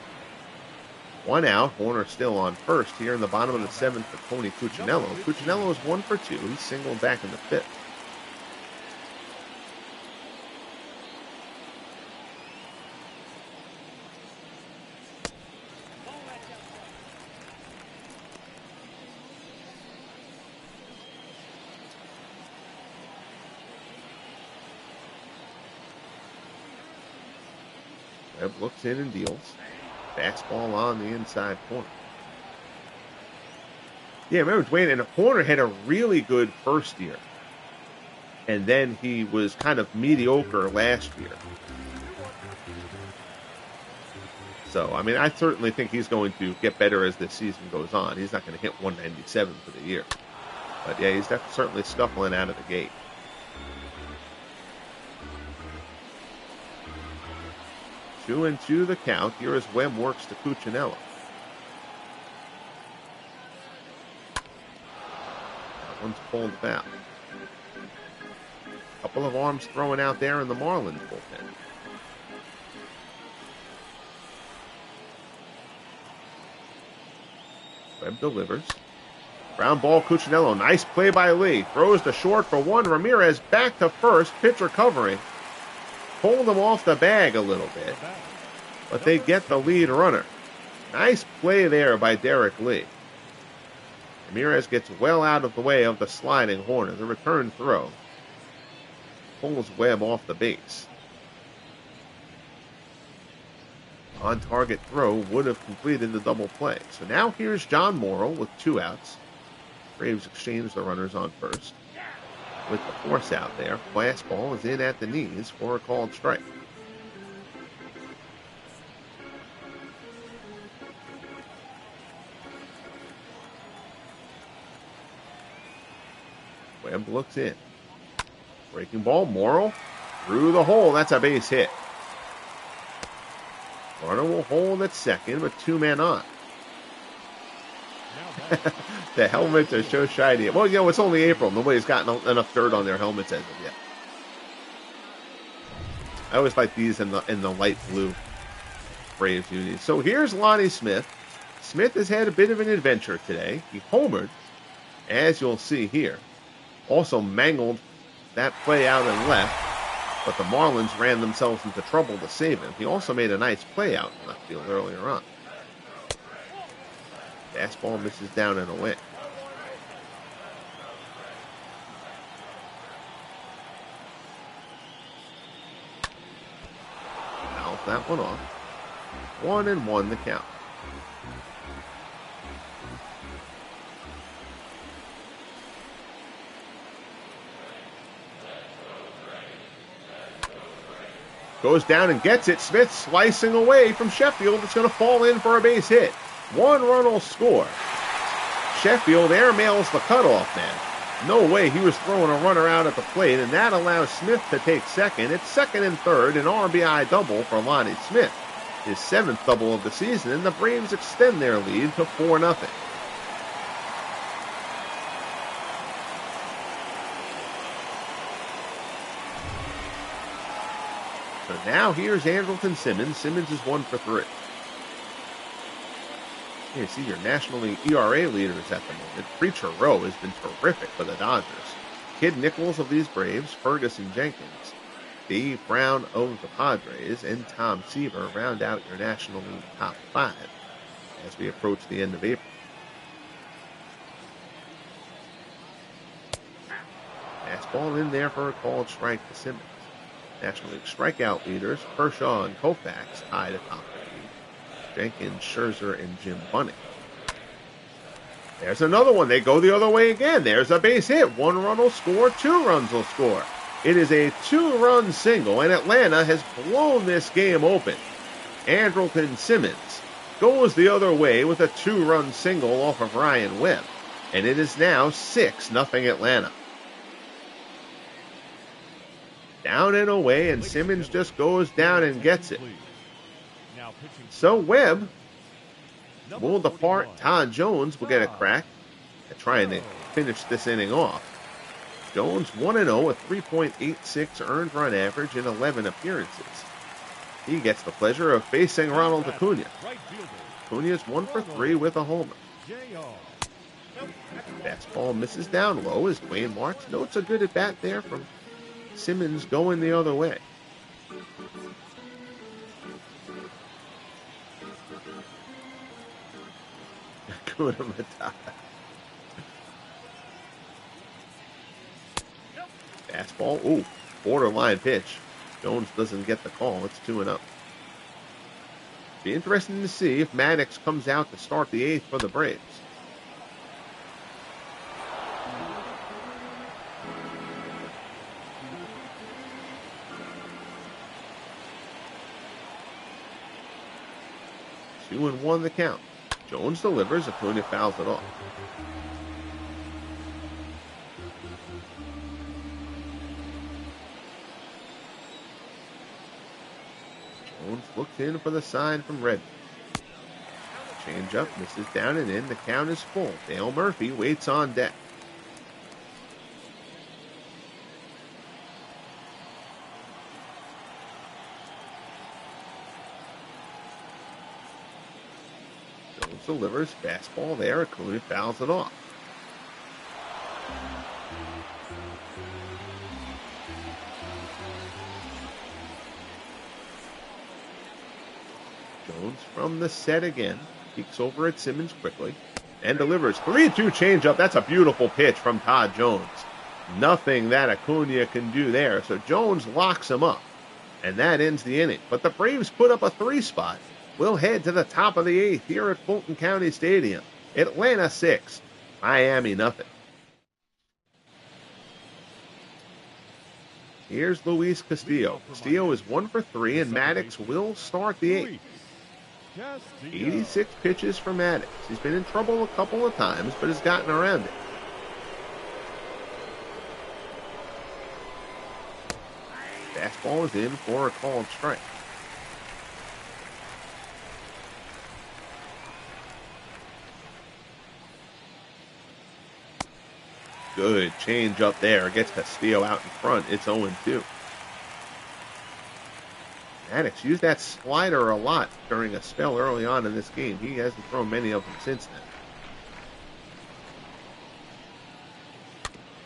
1 out. Horner still on first here in the bottom of the seventh for Tony Cuccinello. Cuccinello is 1 for 2. He's singled back in the fifth. Webb looks in and deals. Fastball on the inside corner. Yeah, remember Dwayne in the corner had a really good first year. And then he was kind of mediocre last year. So, I mean, I certainly think he's going to get better as this season goes on. He's not going to hit 197 for the year. But yeah, he's certainly scuffling out of the gate. 2-2 the count. Here as Webb works to Cuccinello. That one's pulled foul. Couple of arms thrown out there in the Marlins bullpen. Webb delivers. Ground ball, Cuccinello. Nice play by Lee. Throws the short for one. Ramirez back to first. Pitcher covering. Pulled him off the bag a little bit. But they get the lead runner. Nice play there by Derek Lee. Ramirez gets well out of the way of the sliding Horner. The return throw pulls Webb off the base. On target throw would have completed the double play. So now here's John Morrow with 2 outs. Braves exchange the runners on first. With the force out there, fastball is in at the knees for a called strike. Webb looks in. Breaking ball, Morrow through the hole. That's a base hit. Runner will hold at second with 2 men on. The helmets are so shiny. Well, you know, it's only April. Nobody's gotten enough dirt on their helmets as of yet. I always like these in the light blue Braves unis. So here's Lonnie Smith. Smith has had a bit of an adventure today. He homered, as you'll see here. Also mangled that play out and left, but the Marlins ran themselves into trouble to save him. He also made a nice play out in left field earlier on. Fastball misses down and away. Fouls that one off. 1-1 the count. Goes down and gets it. Smith slicing away from Sheffield. It's going to fall in for a base hit. 1 run will score. Sheffield airmails the cutoff man. No way he was throwing a runner out at the plate, and that allows Smith to take second. It's second and third, an RBI double for Lonnie Smith. His 7th double of the season, and the Braves extend their lead to 4-0. So now here's Andrelton Simmons. Simmons is 1 for 3. You see your National League ERA leaders at the moment. Preacher Rowe has been terrific for the Dodgers. Kid Nichols of these Braves, Ferguson Jenkins, Dave Brown of the Padres, and Tom Seaver round out your National League top 5 as we approach the end of April. Fastball in there for a called strike to Simmons. National League strikeout leaders, Kershaw and Koufax tied atop the league. Jenkins, Scherzer, and Jim Bunning. There's another one. They go the other way again. There's a base hit. 1 run will score. 2 runs will score. It is a 2-run single, and Atlanta has blown this game open. Andrelton Simmons goes the other way with a 2-run single off of Ryan Webb, and it is now 6-0 Atlanta. Down and away, and Simmons just goes down and gets it. So Webb will depart. Todd Jones will get a crack at trying to finish this inning off. Jones 1-0 with 3.86 earned run average in 11 appearances. He gets the pleasure of facing Ronald Acuna. Acuna's 1 for 3 with a homer. Fastball misses down low as Dwayne Marks notes a good at bat there from Simmons going the other way. Acuna Matata. Fastball, borderline pitch. Jones doesn't get the call. It's 2-0. Be interesting to see if Maddox comes out to start the 8th for the Braves. Two and one the count. Jones delivers. Acuna fouls it off. Jones looks in for the sign from Redmond. Change up, misses down and in. The count is full. Dale Murphy waits on deck. Jones delivers. Fastball there. Acuna fouls it off. Jones from the set again. Peeks over at Simmons quickly and delivers. 3-2 changeup. That's a beautiful pitch from Todd Jones. Nothing that Acuna can do there. So Jones locks him up. And that ends the inning. But the Braves put up a 3-spot. We'll head to the top of the 8th here at Fulton County Stadium. Atlanta 6, Miami nothing. Here's Luis Castillo. Castillo is 1 for 3, and Maddox will start the 8th. 86 pitches for Maddox. He's been in trouble a couple of times, but has gotten around it. Fastball is in for a called strike. Good change up there. Gets Castillo out in front. It's 0-2. Maddox used that slider a lot during a spell early on in this game. He hasn't thrown many of them since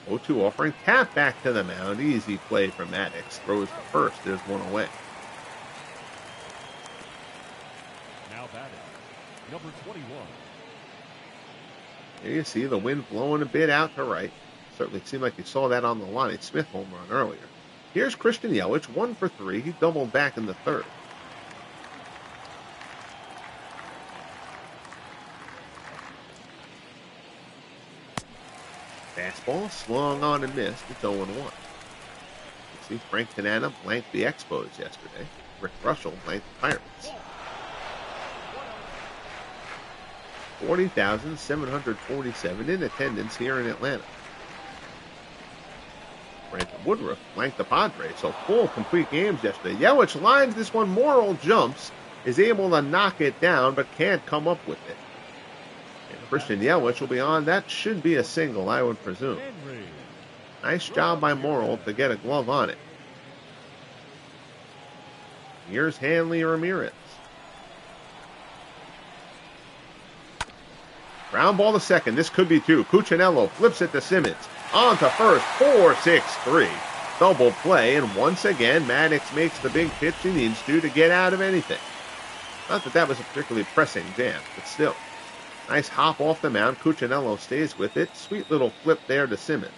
then. 0-2 offering. Tap back to the mound. Easy play for Maddox. Throws the first. There's one away. Now batting, number 21. Here you see the wind blowing a bit out to right. Certainly seemed like you saw that on the Lonnie Smith home run earlier. Here's Christian Yelich, 1 for 3. He doubled back in the third. Fastball swung on and missed. It's 0-1. You see Frank Tanana blanked the Expos yesterday. Rick Russell blanked the Pirates. 40,747 in attendance here in Atlanta. Brandon Woodruff blanked the Padres, so full, complete games yesterday. Yelich lines this one. Morrill jumps, is able to knock it down, but can't come up with it. And Christian Yelich will be on. That should be a single, I would presume. Nice job by Morrill to get a glove on it. Here's Hanley Ramirez. Ground ball to second. This could be two. Cuccinello flips it to Simmons. On to first. 4-6-3. Double play. And once again, Maddox makes the big pitch he needs to get out of anything. Not that that was a particularly pressing jam, but still. Nice hop off the mound. Cuccinello stays with it. Sweet little flip there to Simmons.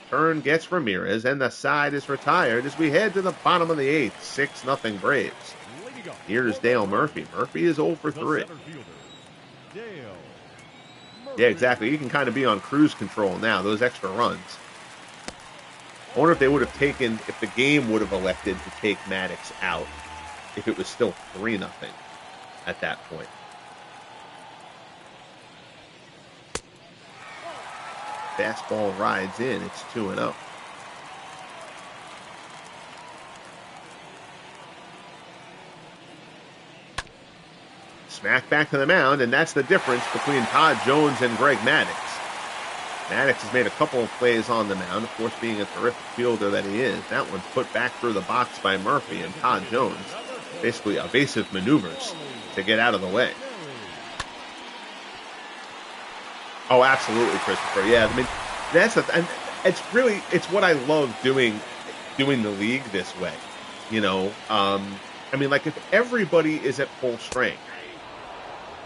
Turn gets Ramirez, and the side is retired as we head to the bottom of the 8th. 6-0 Braves. Here's Dale Murphy. Murphy is 0 for 3. Yeah, exactly. You can kind of be on cruise control now, those extra runs. I wonder if they would have taken, if the game would have elected to take Maddox out, if it was still 3-0 at that point. Fastball rides in. It's 2-0. Smack back to the mound, and that's the difference between Todd Jones and Greg Maddox. Maddox has made a couple of plays on the mound, of course, being a terrific fielder that he is. That one's put back through the box by Murphy, and Todd Jones basically evasive maneuvers to get out of the way. Oh, absolutely, Christopher. Yeah, I mean, and it's what I love doing the league this way. You know, I mean, like if everybody is at full strength,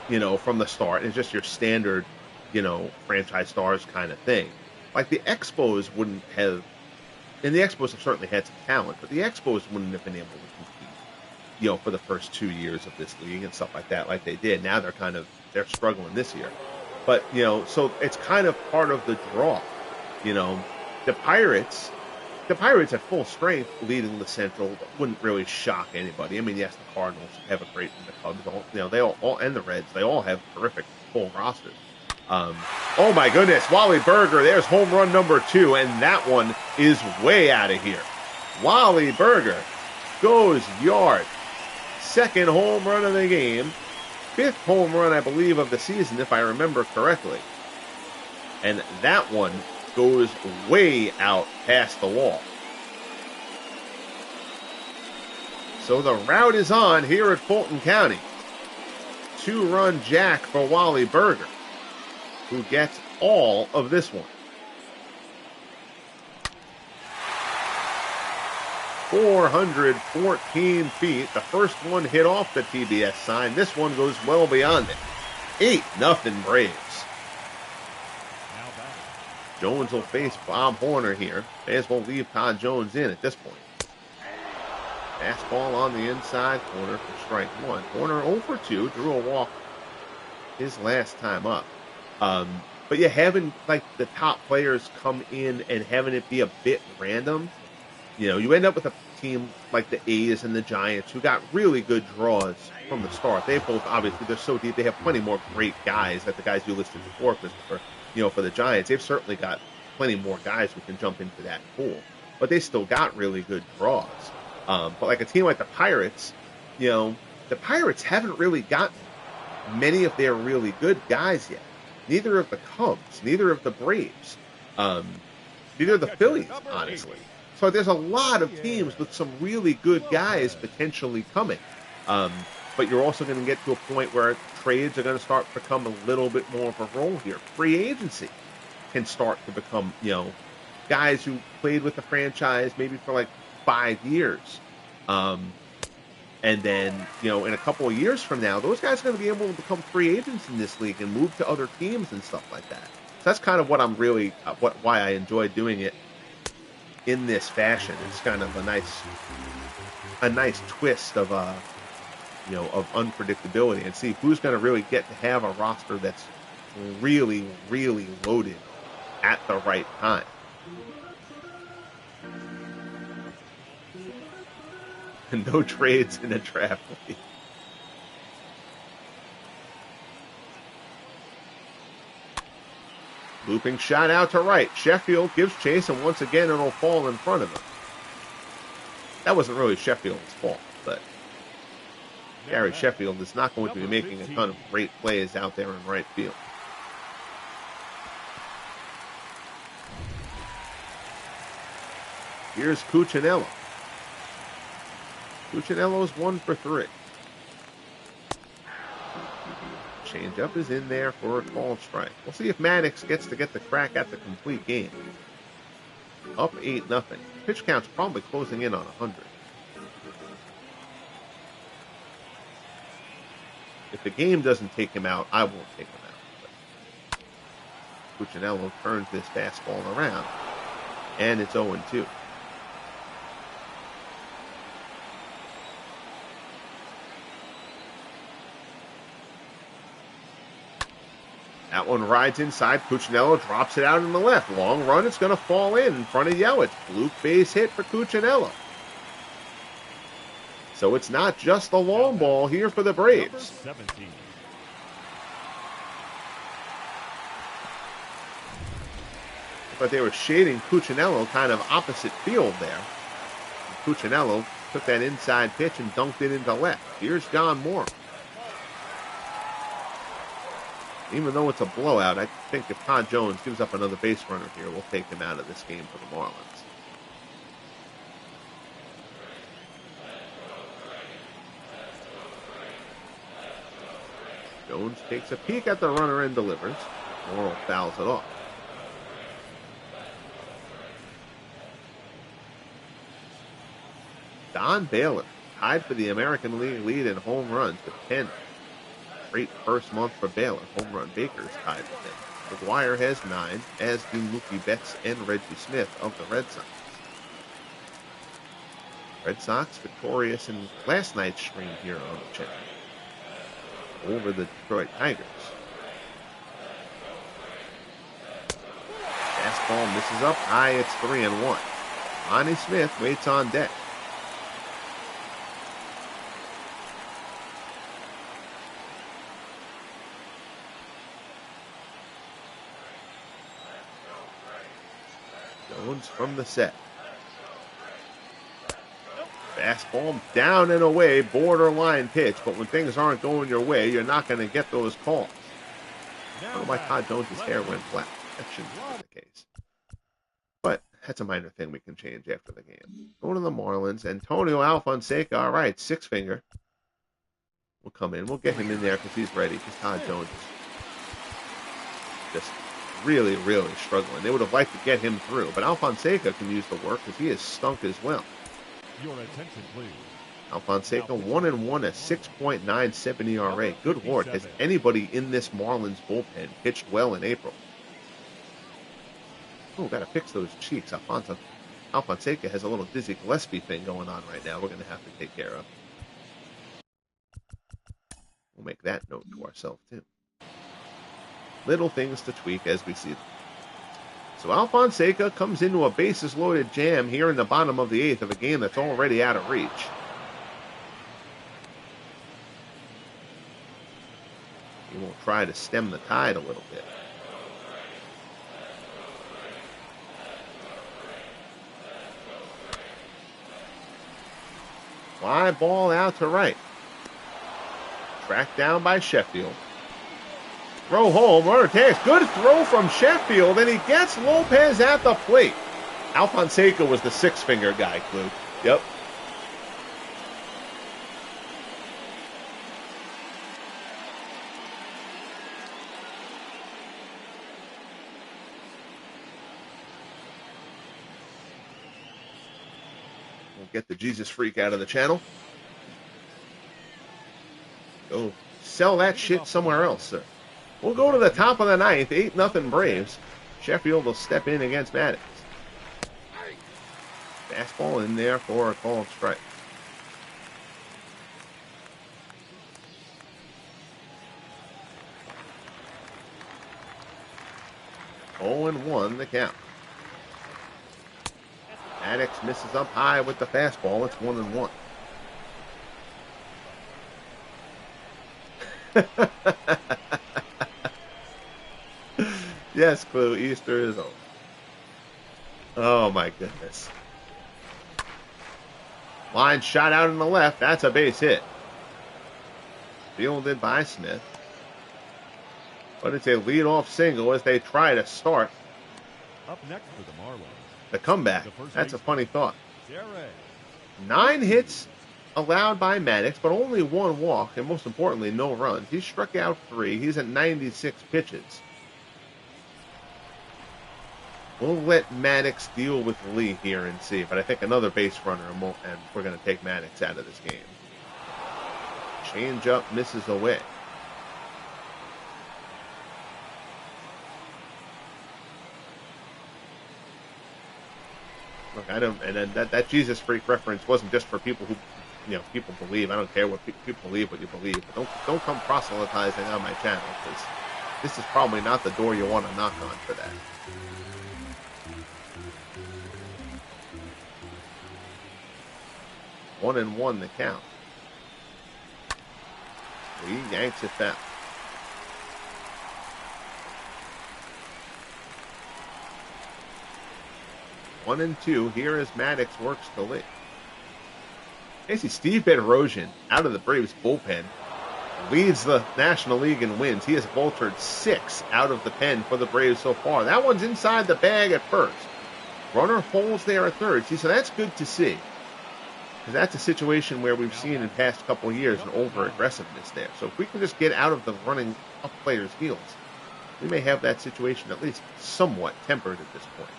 you know, from the start, it's just your standard, you know, franchise stars kind of thing. Like the Expos wouldn't have, and the Expos have certainly had some talent, but the Expos wouldn't have been able to compete for the first 2 years of this league and stuff like that, like they did. Now they're struggling this year. But, so it's kind of part of the draw. The Pirates at full strength leading the Central wouldn't really shock anybody. I mean, yes, the Cardinals have a great, and the Cubs, they all and the Reds, they all have terrific full rosters. Oh my goodness, Wally Berger, there's home run number 2, and that one is way out of here. Wally Berger goes yard. Second home run of the game. 5th home run, I believe, of the season, if I remember correctly. And that one goes way out past the wall. So the route is on here at Fulton County. 2-run jack for Wally Berger, who gets all of this one. 414 feet. The first one hit off the TBS sign. This one goes well beyond it. 8-0 Braves. Jones will face Bob Horner here. May as well leave Todd Jones in at this point. Fastball on the inside corner for strike 1. Horner 0 for 2, drew a walk his last time up. But yeah, having like the top players come in and having it be a bit random, you end up with a team like the A's and the Giants who got really good draws from the start. They both, obviously, they're so deep. They have plenty more great guys, like the guys you listed before, Christopher. For the Giants, they've certainly got plenty more guys who can jump into that pool. But they still got really good draws. But like a team like the Pirates, the Pirates haven't really gotten many of their really good guys yet. Neither of the Cubs, neither of the Braves, neither of the Phillies, honestly. So there's a lot of teams with some really good guys potentially coming. But you're also going to get to a point where trades are going to start to become a little bit more of a role here. Free agency can start to become, guys who played with the franchise maybe for like 5 years. And then, in a couple of years from now, those guys are going to be able to become free agents in this league and move to other teams and stuff like that. So that's kind of what I'm really, why I enjoy doing it in this fashion. It's kind of a nice twist of, of unpredictability, and see who's going to really get to have a roster that's really, really loaded at the right time. No trades in a draft league. Looping shot out to right. Sheffield gives chase, and once again it'll fall in front of him. That wasn't really Sheffield's fault, but Gary Sheffield is not going to be making a ton of great plays out there in right field. Here's Cuccinello. Cuccinello's 1 for 3. Changeup is in there for a called strike. We'll see if Maddox gets the crack at the complete game. Up 8-0. Pitch count's probably closing in on 100. If the game doesn't take him out, I won't take him out. But Cuccinello turns this fastball around, and it's 0-2. That one rides inside. Cuccinello drops it out in the left. Long run. It's going to fall in front of Yelich. Fluke base hit for Cuccinello. So it's not just the long ball here for the Braves. But they were shading Cuccinello kind of opposite field there. And Cuccinello took that inside pitch and dunked it into left. Here's John Moore. Even though it's a blowout, I think if Todd Jones gives up another base runner here, we'll take him out of this game for the Marlins. Jones takes a peek at the runner and delivers. Morrill fouls it off. Don Baylor tied for the American League lead in home runs with 10. Great first month for Baylor. Home run Baker's tied with him. McGuire has 9, as do Mookie Betts and Reggie Smith of the Red Sox. Red Sox victorious in last night's stream here on the channel over the Detroit Tigers. Fastball misses up high. It's 3-1. Lonnie Smith waits on deck. Jones from the set. Fastball down and away, borderline pitch, but when things aren't going your way, you're not going to get those calls. I don't know why Todd Jones' hair went black. That shouldn't be the case. But that's a minor thing we can change after the game. Going to the Marlins, Antonio Alfonseca, all right, six finger. Will come in. We'll get him in there because he's ready, because Todd Jones is just really, really struggling. They would have liked to get him through, but Alfonseca can use the work because he is stunk as well. Your attention, please. Alfonseca 1-1 at 6.97 ERA. Good Lord, has anybody in this Marlins bullpen pitched well in April? Oh, got to fix those cheeks. Alfonseca has a little Dizzy Gillespie thing going on right now we're going to have to take care of. We'll make that note to ourselves, too. Little things to tweak as we see them. So Alfonseca comes into a bases-loaded jam here in the bottom of the eighth of a game that's already out of reach. He will try to stem the tide a little bit. Fly ball out to right. Tracked down by Sheffield. Throw home, runner takes. Good throw from Sheffield, and he gets Lopez at the plate. Alfonseca was the six-finger guy, Clue. Yep. We'll get the Jesus Freak out of the channel. Go sell that shit somewhere else, sir. We'll go to the top of the ninth, 8-0 Braves. Sheffield will step in against Maddox. Fastball in there for a called strike. Oh and 1 the count. Maddox misses up high with the fastball. It's 1-1. Yes, Clue, Easter is over. Oh, my goodness. Line shot out in the left. That's a base hit. Fielded by Smith. But it's a leadoff single as they try to start. Up next for the Marlins. The comeback. That's a funny thought. 9 hits allowed by Maddox, but only 1 walk, and most importantly, no runs. He struck out 3. He's at 96 pitches. We'll let Maddox deal with Lee here and see, but I think another base runner, and we're going to take Maddox out of this game. Change up misses away. Look, I don't, and that Jesus Freak reference wasn't just for people who, people believe. I don't care what people believe, what you believe. But don't come proselytizing on my channel, because this is probably not the door you want to knock on for that. One and 1 the count. Lee yanks it back. One and 2. Here as Maddox works to Lee. You see Steve Bedrosian out of the Braves bullpen leads the National League in wins. He has vultured 6 out of the pen for the Braves so far. That one's inside the bag at first. Runner holds there at third. See, so that's good to see. Because that's a situation where we've seen in the past couple of years an over-aggressiveness there. So if we can just get out of the running up players' heels, we may have that situation at least somewhat tempered at this point.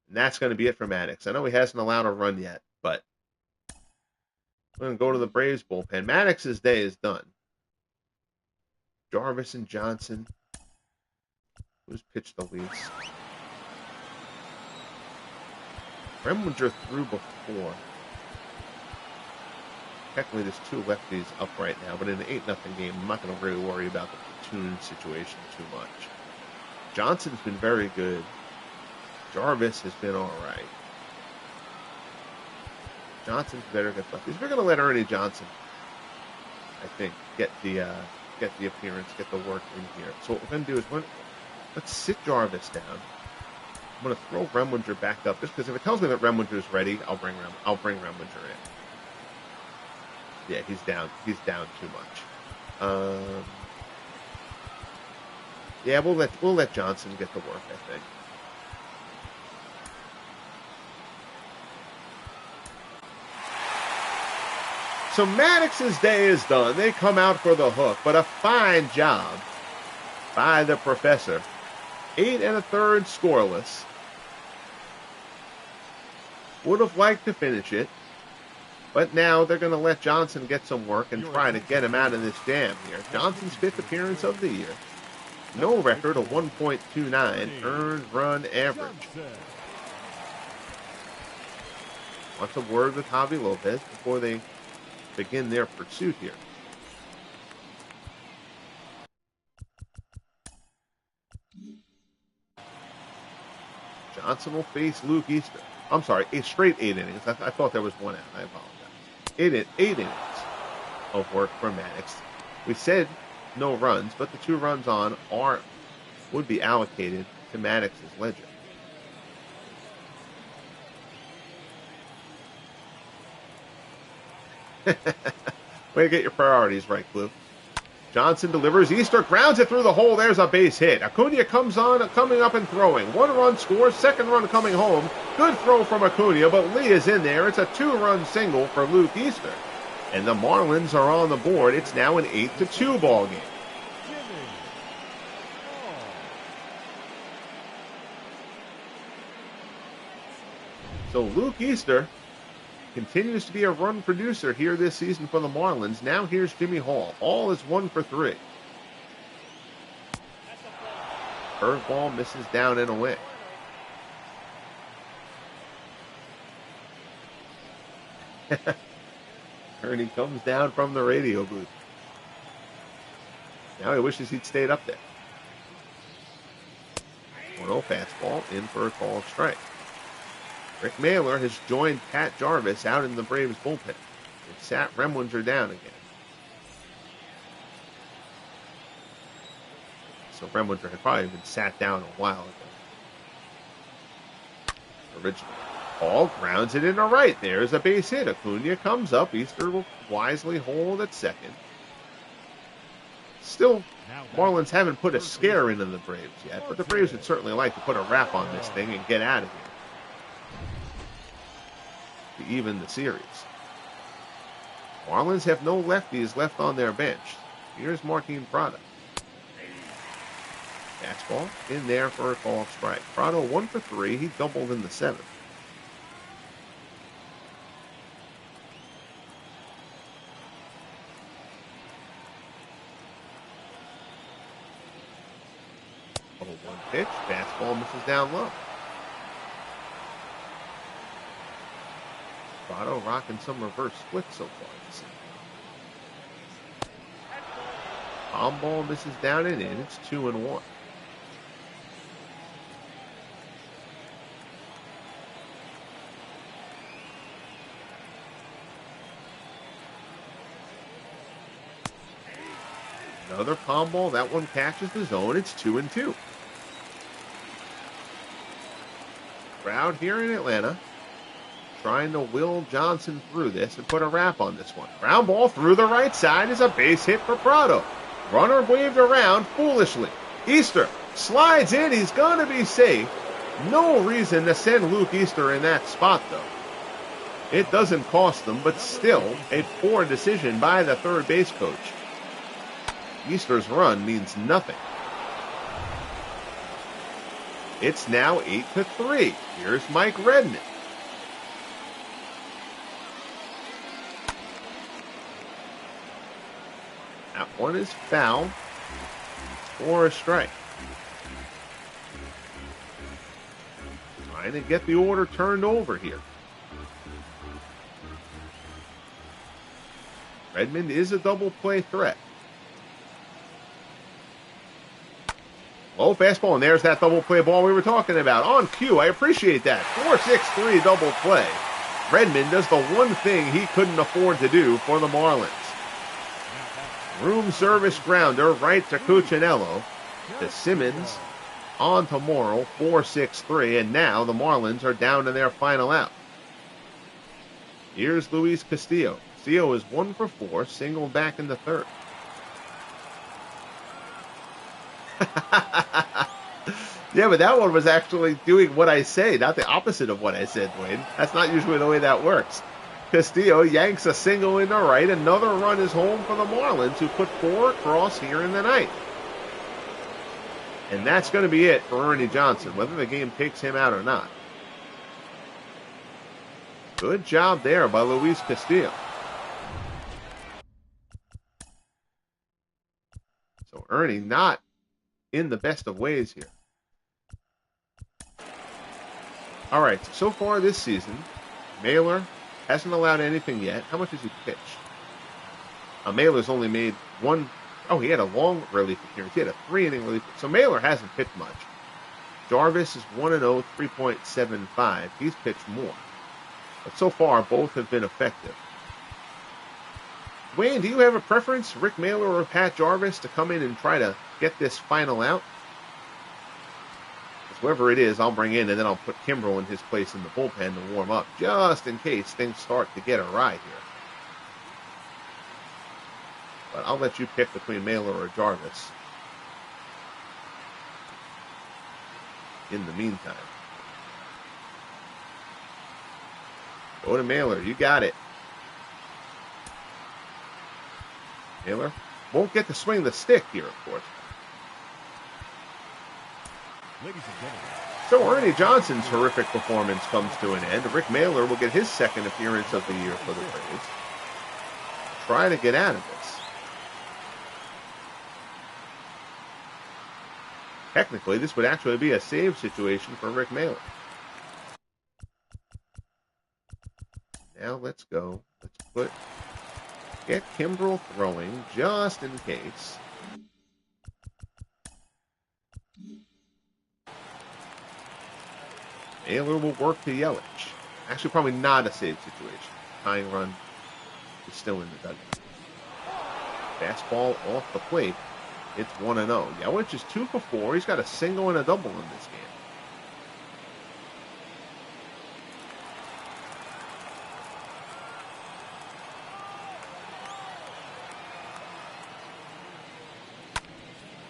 And that's going to be it for Maddox. I know he hasn't allowed a run yet, but we're going to go to the Braves bullpen. Maddox's day is done. Jarvis and Johnson. Who's pitched the least? Remwinger threw before. technically there's 2 lefties up right now, but in an 8-0 game, I'm not going to really worry about the platoon situation too much. Johnson's been very good. Jarvis has been all right. Johnson's better against lefties. We're going to let Ernie Johnson, I think, get the appearance, get the work in here. So what we're going to do is let's sit Jarvis down. I'm going to throw Remwinger back up just because if it tells me that Remwinger is ready, I'll bring Remwinger in. Yeah, he's down. He's down too much. Yeah, we'll let Johnson get the work, I think. So Maddox's day is done. They come out for the hook, but a fine job by the professor. 8 1/3 scoreless. Would have liked to finish it, but now they're going to let Johnson get some work and try to get him out of this jam here. Johnson's 5th appearance of the year. No record, a 1.29 earned run average. Wants a word with Javi Lopez before they begin their pursuit here. Johnson will face Luke Easter. I'm sorry, a straight 8 innings. I thought there was 1 out. I apologize. 8 innings of work for Maddox. We said no runs, but the 2 runs on would be allocated to Maddox's ledger. Way to get your priorities right, Clue. Johnson delivers. Easter grounds it through the hole. There's a base hit. Acuna coming up and throwing. 1 run scores. 2nd run coming home. Good throw from Acuna, but Lee is in there. It's a 2-run single for Luke Easter. And the Marlins are on the board. It's now an 8-2 ball game. So Luke Easter continues to be a run producer here this season for the Marlins. Now here's Jimmy Hall. Hall is 1 for 3. Curveball misses down and away. Ernie comes down from the radio booth. Now he wishes he'd stayed up there. 1-0 fastball in for a called strike. Rick Mailer has joined Pat Jarvis out in the Braves bullpen. They've sat Remwinger down again. So Remwinger had probably been sat down a while ago. Originally. Hall grounds it into right. There's a base hit. Acuna comes up. Easter will wisely hold at second. Still, Marlins haven't put a scare into the Braves yet, but the Braves would certainly like to put a wrap on this thing and get out of here to even the series. Marlins have no lefties left on their bench. Here's Martin Prado. Fastball in there for a called strike. Prado 1 for 3. He doubled in the 7th. One pitch. Fastball misses down low. Prado rocking some reverse splits so far this season. Palm ball misses down and in. It's 2-1. Another palm ball. That one catches the zone. It's 2-2. Crowd here in Atlanta trying to will Johnson through this and put a wrap on this one. Ground ball through the right side is a base hit for Prado. Runner waved around foolishly. Easter slides in. He's going to be safe. No reason to send Luke Easter in that spot, though. It doesn't cost them, but still a poor decision by the third base coach. Easter's run means nothing. It's now 8-3. Here's Mike Redmond. That one is foul for a strike. Trying to get the order turned over here. Redmond is a double play threat. Low fastball, and there's that double play ball we were talking about. On cue, I appreciate that. 4-6-3 double play. Redmond does the one thing he couldn't afford to do for the Marlins. Room service grounder right to Cuccinello. To Simmons. On to Morrow. 4-6-3, and now the Marlins are down to their final out. Here's Luis Castillo. Castillo is 1 for 4, singled back in the third. Yeah, but that one was actually doing what I say, not the opposite of what I said, Dwayne. That's not usually the way that works. Castillo yanks a single into right. Another run is home for the Marlins, who put 4 across here in the ninth. And that's going to be it for Ernie Johnson, whether the game takes him out or not. Good job there by Luis Castillo. So Ernie not in the best of ways here. All right, so far this season, Mailer hasn't allowed anything yet. How much has he pitched? Mailer's only made one. Oh, he had a long relief appearance. He had a 3-inning relief. So Mailer hasn't pitched much. Jarvis is 1-0, 3.75. He's pitched more. But so far, both have been effective. Wayne, do you have a preference, Rick Mailer or Pat Jarvis, to come in and try to get this final out? Whoever it is, I'll bring in, and then I'll put Kimbrel in his place in the bullpen to warm up, just in case things start to get awry here. But I'll let you pick between Mailer or Jarvis. In the meantime. Go to Mailer. You got it. Mailer won't get to swing the stick here, of course. So Ernie Johnson's horrific performance comes to an end. Rick Mailer will get his second appearance of the year for the Braves. Try to get out of this. Technically, this would actually be a save situation for Rick Mailer. Now let's go. Let's get Kimbrel throwing just in case. Mailer will work to Yelich. Actually, probably not a save situation. Tying run is still in the dugout. Fastball off the plate. It's 1-0. Yelich is 2 for 4. He's got a single and a double in this game.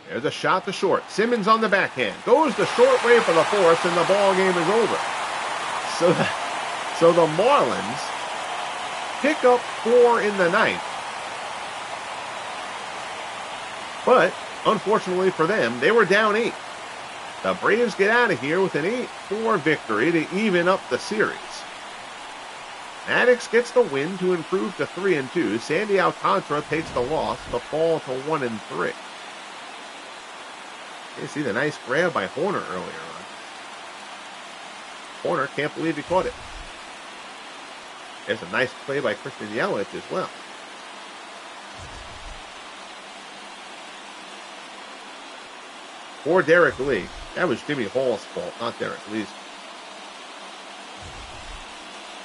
There's a shot to short. Simmons on the backhand. Goes the short way for the fourth, and the ball game is over. So the Marlins pick up 4 in the ninth. But, unfortunately for them, they were down 8. The Braves get out of here with an 8-4 victory to even up the series. Maddox gets the win to improve to 3-2. Sandy Alcantara takes the loss to fall to 1-3. You see the nice grab by Horner earlier on. Horner can't believe he caught it. There's a nice play by Christian Yelich as well. For Derek Lee. That was Jimmy Hall's fault, not Derek Lee's.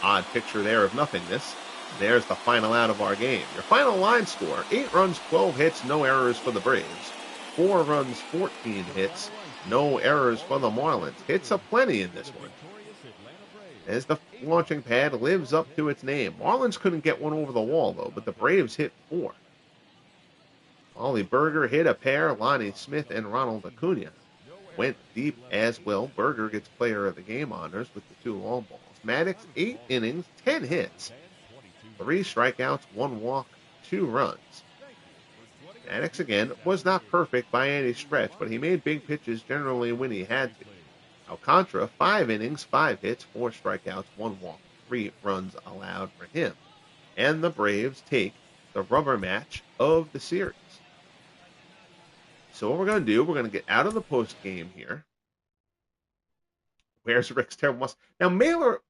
Odd picture there of nothingness. There's the final out of our game. Your final line score, 8 runs, 12 hits, no errors for the Braves. 4 runs, 14 hits, no errors for the Marlins. Hits aplenty in this one, as the launching pad lives up to its name. Marlins couldn't get one over the wall, though, but the Braves hit 4. Ollie Berger hit a pair. Lonnie Smith and Ronald Acuna went deep as well. Berger gets player of the game honors with the 2 long balls. Maddox, 8 innings, 10 hits, 3 strikeouts, 1 walk, 2 runs. Maddox, again, was not perfect by any stretch, but he made big pitches generally when he had to. Alcantara, 5 innings, 5 hits, 4 strikeouts, 1 walk, 3 runs allowed for him. And the Braves take the rubber match of the series. So what we're going to do, we're going to get out of the post game here. Where's Rick's terrible? Now, Mailer,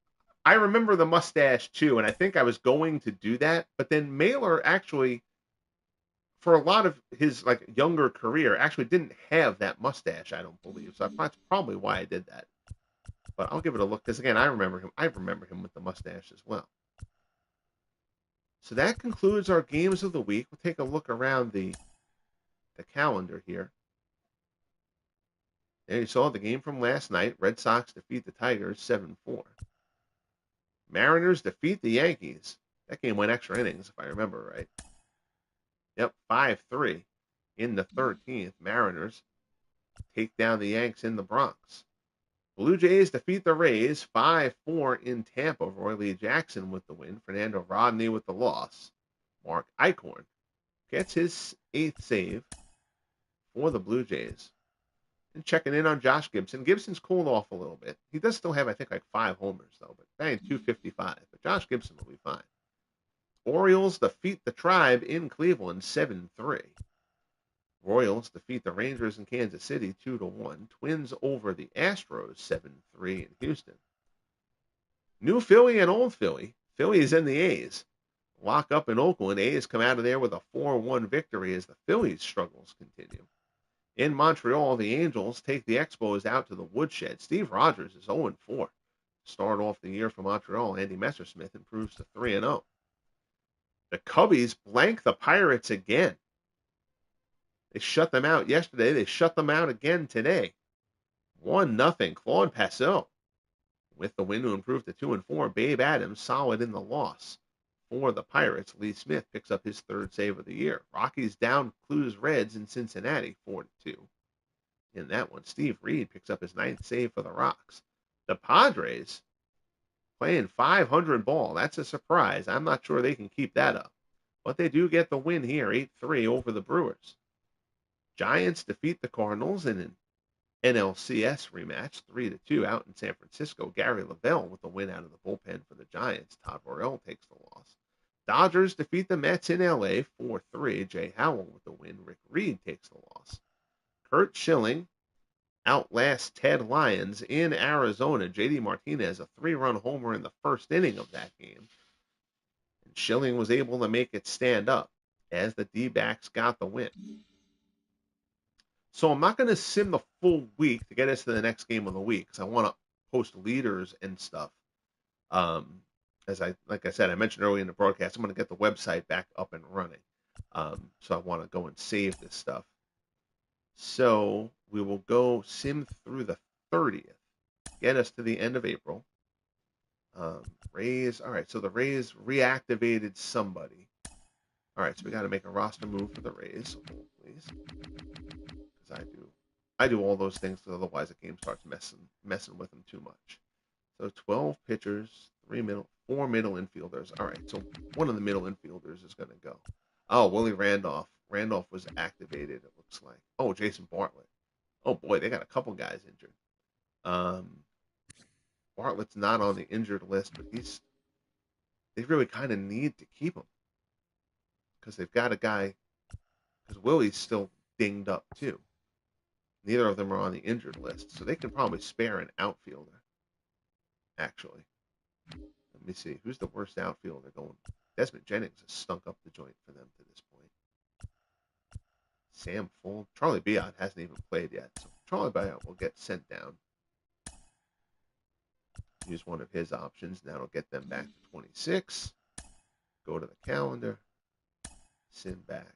I remember the mustache too, and I think I was going to do that, but then Mailer actually, for a lot of his like younger career, actually didn't have that mustache. I don't believe so. That's probably why I did that. But I'll give it a look because again, I remember him. I remember him with the mustache as well. So that concludes our games of the week. We'll take a look around the calendar here. There you saw the game from last night. Red Sox defeat the Tigers 7-4. Mariners defeat the Yankees. That game went extra innings, if I remember right. Yep, 5-3 in the 13th. Mariners take down the Yanks in the Bronx. Blue Jays defeat the Rays 5-4 in Tampa. Roy Lee Jackson with the win. Fernando Rodney with the loss. Mark Eichhorn gets his 8th save for the Blue Jays. And checking in on Josh Gibson. Gibson's cooled off a little bit. He does still have, I think, like 5 homers, though, but batting 255. But Josh Gibson will be fine. Orioles defeat the Tribe in Cleveland 7-3. Royals defeat the Rangers in Kansas City 2-1. Twins over the Astros 7-3 in Houston. New Philly and Old Philly. Philly is in the A's. Lock up in Oakland. A's come out of there with a 4-1 victory as the Phillies' struggles continue. In Montreal, the Angels take the Expos out to the woodshed. Steve Rogers is 0-4. Start off the year for Montreal. Andy Messersmith improves to 3-0. The Cubbies blank the Pirates again. They shut them out yesterday. They shut them out again today. 1-0. Claude Passeau with the win to improve to 2-4. Babe Adams solid in the loss. For the Pirates, Lee Smith picks up his 3rd save of the year. Rockies down Clues Reds in Cincinnati 4-2. In that one, Steve Reed picks up his 9th save for the Rocks. The Padres playing 500 ball. That's a surprise. I'm not sure they can keep that up. But they do get the win here, 8-3 over the Brewers. Giants defeat the Cardinals in an NLCS rematch, 3-2 out in San Francisco. Gary Lavelle with the win out of the bullpen for the Giants. Todd Worrell takes the loss. Dodgers defeat the Mets in LA 4-3. Jay Howell with the win. Rick Reed takes the loss. Kurt Schilling outlasts Ted Lyons in Arizona. JD Martinez, a 3-run homer in the first inning of that game. And Schilling was able to make it stand up as the D-backs got the win. So I'm not going to sim the full week to get us to the next game of the week because I want to post leaders and stuff. Like I said, I mentioned earlier in the broadcast, I'm going to get the website back up and running. So I want to go and save this stuff. So we will go sim through the 30th, get us to the end of April. Rays. All right, so the Rays reactivated somebody. All right, so we got to make a roster move for the Rays. So hold, please. Because I do all those things because otherwise the game starts messing with them too much. So 12 pitchers, 4 middle infielders. All right, so one of the middle infielders is going to go. Oh, Willie Randolph. Randolph was activated, it looks like. Oh, Jason Bartlett. Oh, boy, they got a couple guys injured. Bartlett's not on the injured list, but they really kind of need to keep him because they've got a guy, because Willie's still dinged up, too. Neither of them are on the injured list, so they can probably spare an outfielder, actually. Let me see. Who's the worst outfielder going? Desmond Jennings has stunk up the joint for them to this point. Sam Full. Charlie Biot hasn't even played yet, so Charlie Biot will get sent down. Use one of his options. That'll get them back to 26. Go to the calendar. Send back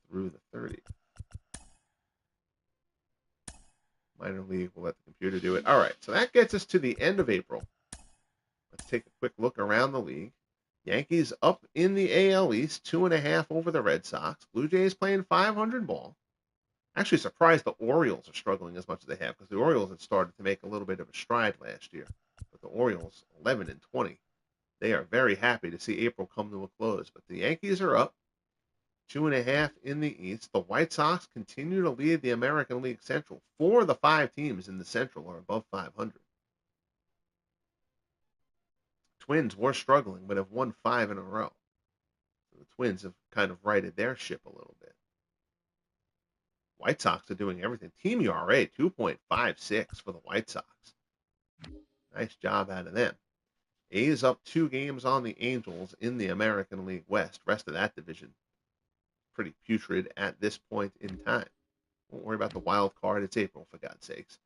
through the 30th. Minor league, we'll let the computer do it. All right, so that gets us to the end of April. Let's take a quick look around the league. Yankees up in the AL East, 2.5 over the Red Sox. Blue Jays playing 500 ball. Actually surprised the Orioles are struggling as much as they have because the Orioles had started to make a little bit of a stride last year. But the Orioles, 11-20. They are very happy to see April come to a close. But the Yankees are up, 2.5 in the East. The White Sox continue to lead the American League Central. 4 of the 5 teams in the Central are above 500. Twins were struggling, but have won 5 in a row. So the Twins have kind of righted their ship a little bit. White Sox are doing everything. Team ERA, 2.56 for the White Sox. Nice job out of them. A's up 2 games on the Angels in the American League West. Rest of that division pretty putrid at this point in time. Won't worry about the wild card. It's April, for God's sakes.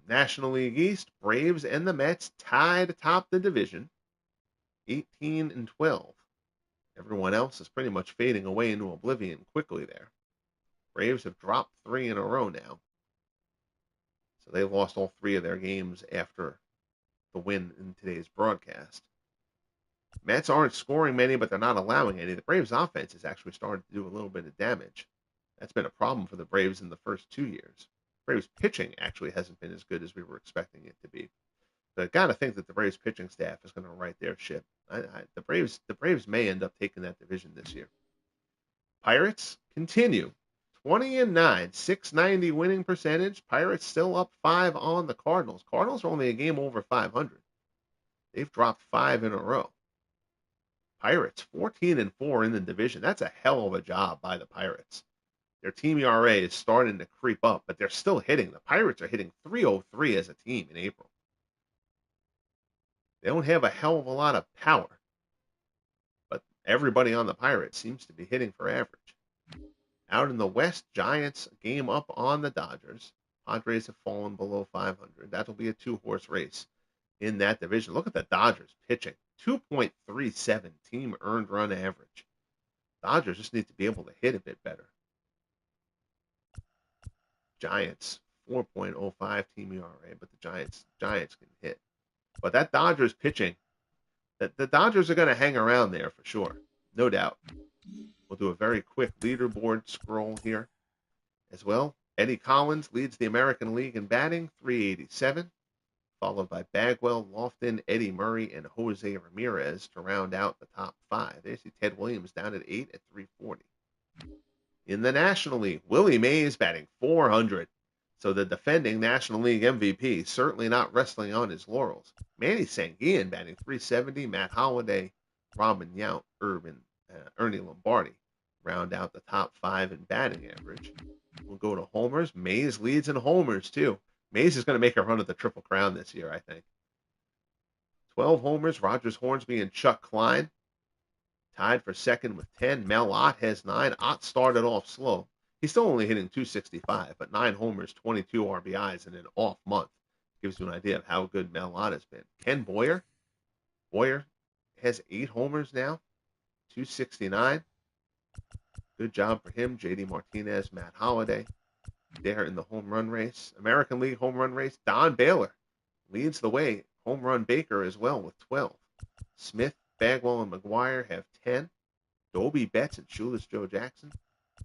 National League East, Braves and the Mets tied atop the division, 18 and 12. Everyone else is pretty much fading away into oblivion quickly there. Braves have dropped 3 in a row now. So they lost all 3 of their games after the win in today's broadcast. Mets aren't scoring many, but they're not allowing any. The Braves' offense has actually started to do a little bit of damage. That's been a problem for the Braves in the first 2 years. Braves pitching actually hasn't been as good as we were expecting it to be. But I got to think that the Braves pitching staff is going to right their ship. The Braves may end up taking that division this year. Pirates continue 20 and 9, 690 winning percentage. Pirates still up 5 on the Cardinals. Cardinals are only a game over 500. They've dropped 5 in a row. Pirates 14 and 4 in the division. That's a hell of a job by the Pirates. Their team ERA is starting to creep up, but they're still hitting. The Pirates are hitting 303 as a team in April. They don't have a hell of a lot of power, but everybody on the Pirates seems to be hitting for average. Out in the West, Giants game up on the Dodgers. Padres have fallen below 500. That'll be a 2-horse race in that division. Look at the Dodgers pitching. 2.37 team earned run average. Dodgers just need to be able to hit a bit better. Giants, 4.05 team ERA, but the Giants can hit. But that Dodgers pitching, the Dodgers are going to hang around there for sure. No doubt. We'll do a very quick leaderboard scroll here as well. Eddie Collins leads the American League in batting, 387. Followed by Bagwell, Lofton, Eddie Murray, and Jose Ramirez to round out the top 5. There you see Ted Williams down at 8 at 340. In the National League, Willie Mays batting 400. So the defending National League MVP certainly not resting on his laurels. Manny Sanguillen batting 370. Matt Holliday, Robin Yount, Ernie Lombardi round out the top 5 in batting average. We'll go to homers. Mays leads in homers too. Mays is going to make a run at the Triple Crown this year, I think. 12 homers, Rogers Hornsby and Chuck Klein. Tied for second with 10. Mel Ott has 9. Ott started off slow. He's still only hitting 265, but 9 homers, 22 RBIs in an off month. Gives you an idea of how good Mel Ott has been. Ken Boyer. Boyer has 8 homers now, 269. Good job for him. J.D. Martinez, Matt Holliday. There in the home run race. American League home run race. Don Baylor leads the way. Home run Baker as well with 12. Smith, Bagwell, and McGuire have 10. Dobie, Betts, and Shoeless Joe Jackson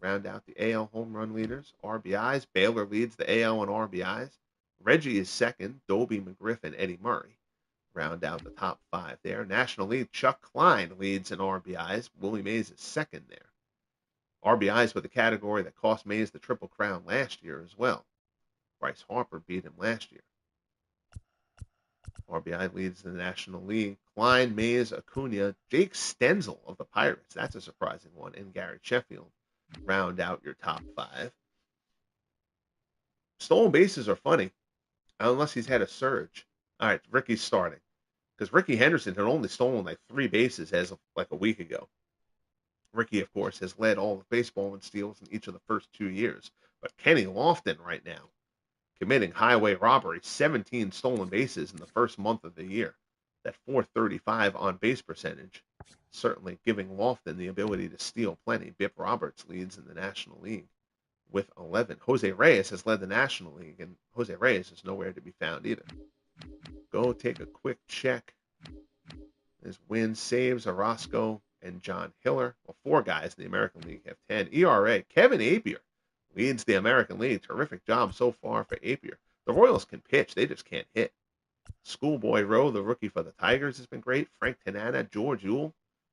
round out the AL home run leaders. RBIs. Baylor leads the AL in RBIs. Reggie is second. Dobie, McGriff, and Eddie Murray round out the top 5 there. National League, Chuck Klein leads in RBIs. Willie Mays is second there. RBIs with a category that cost Mays the Triple Crown last year as well. Bryce Harper beat him last year. RBI leads the National League. Klein, Mays, Acuna, Jake Stenzel of the Pirates. That's a surprising one. And Gary Sheffield round out your top 5. Stolen bases are funny, unless he's had a surge. All right, Ricky's starting. Because Ricky Henderson had only stolen like 3 bases as of like a week ago. Ricky, of course, has led all of baseball in steals in each of the first 2 years. But Kenny Lofton right now, committing highway robbery, 17 stolen bases in the first month of the year. That .435 on base percentage, certainly giving Lofton the ability to steal plenty. Bip Roberts leads in the National League with 11. Jose Reyes has led the National League, and Jose Reyes is nowhere to be found either. Go take a quick check. His wins, saves, Orozco, and John Hiller. Well, 4 guys in the American League have 10. ERA, Kevin Apier leads the American League. Terrific job so far for Apier. The Royals can pitch. They just can't hit. Schoolboy Rowe, the rookie for the Tigers, has been great. Frank Tanana, George Uhl.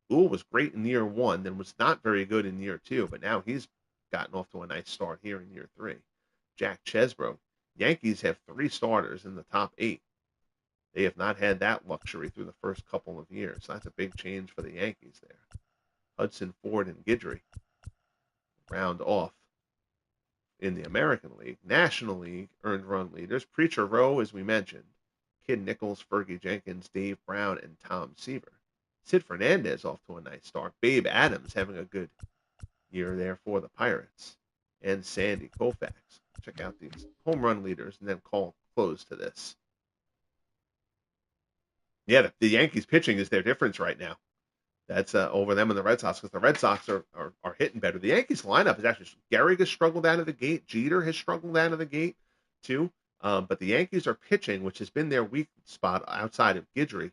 Uhl was great in year 1, then was not very good in year 2, but now he's gotten off to a nice start here in year 3. Jack Chesbro. Yankees have 3 starters in the top 8. They have not had that luxury through the first couple of years. So that's a big change for the Yankees there. Hudson, Ford, and Guidry round off in the American League. National League earned run leaders. Preacher Rowe, as we mentioned. Kid Nichols, Fergie Jenkins, Dave Brown, and Tom Seaver. Sid Fernandez off to a nice start. Babe Adams having a good year there for the Pirates. And Sandy Koufax. Check out these home run leaders and then close to this. Yeah, the Yankees pitching is their difference right now. That's over them and the Red Sox because the Red Sox are hitting better. The Yankees lineup is actually Gehrig has struggled out of the gate. Jeter has struggled out of the gate too. But the Yankees are pitching, which has been their weak spot outside of Guidry.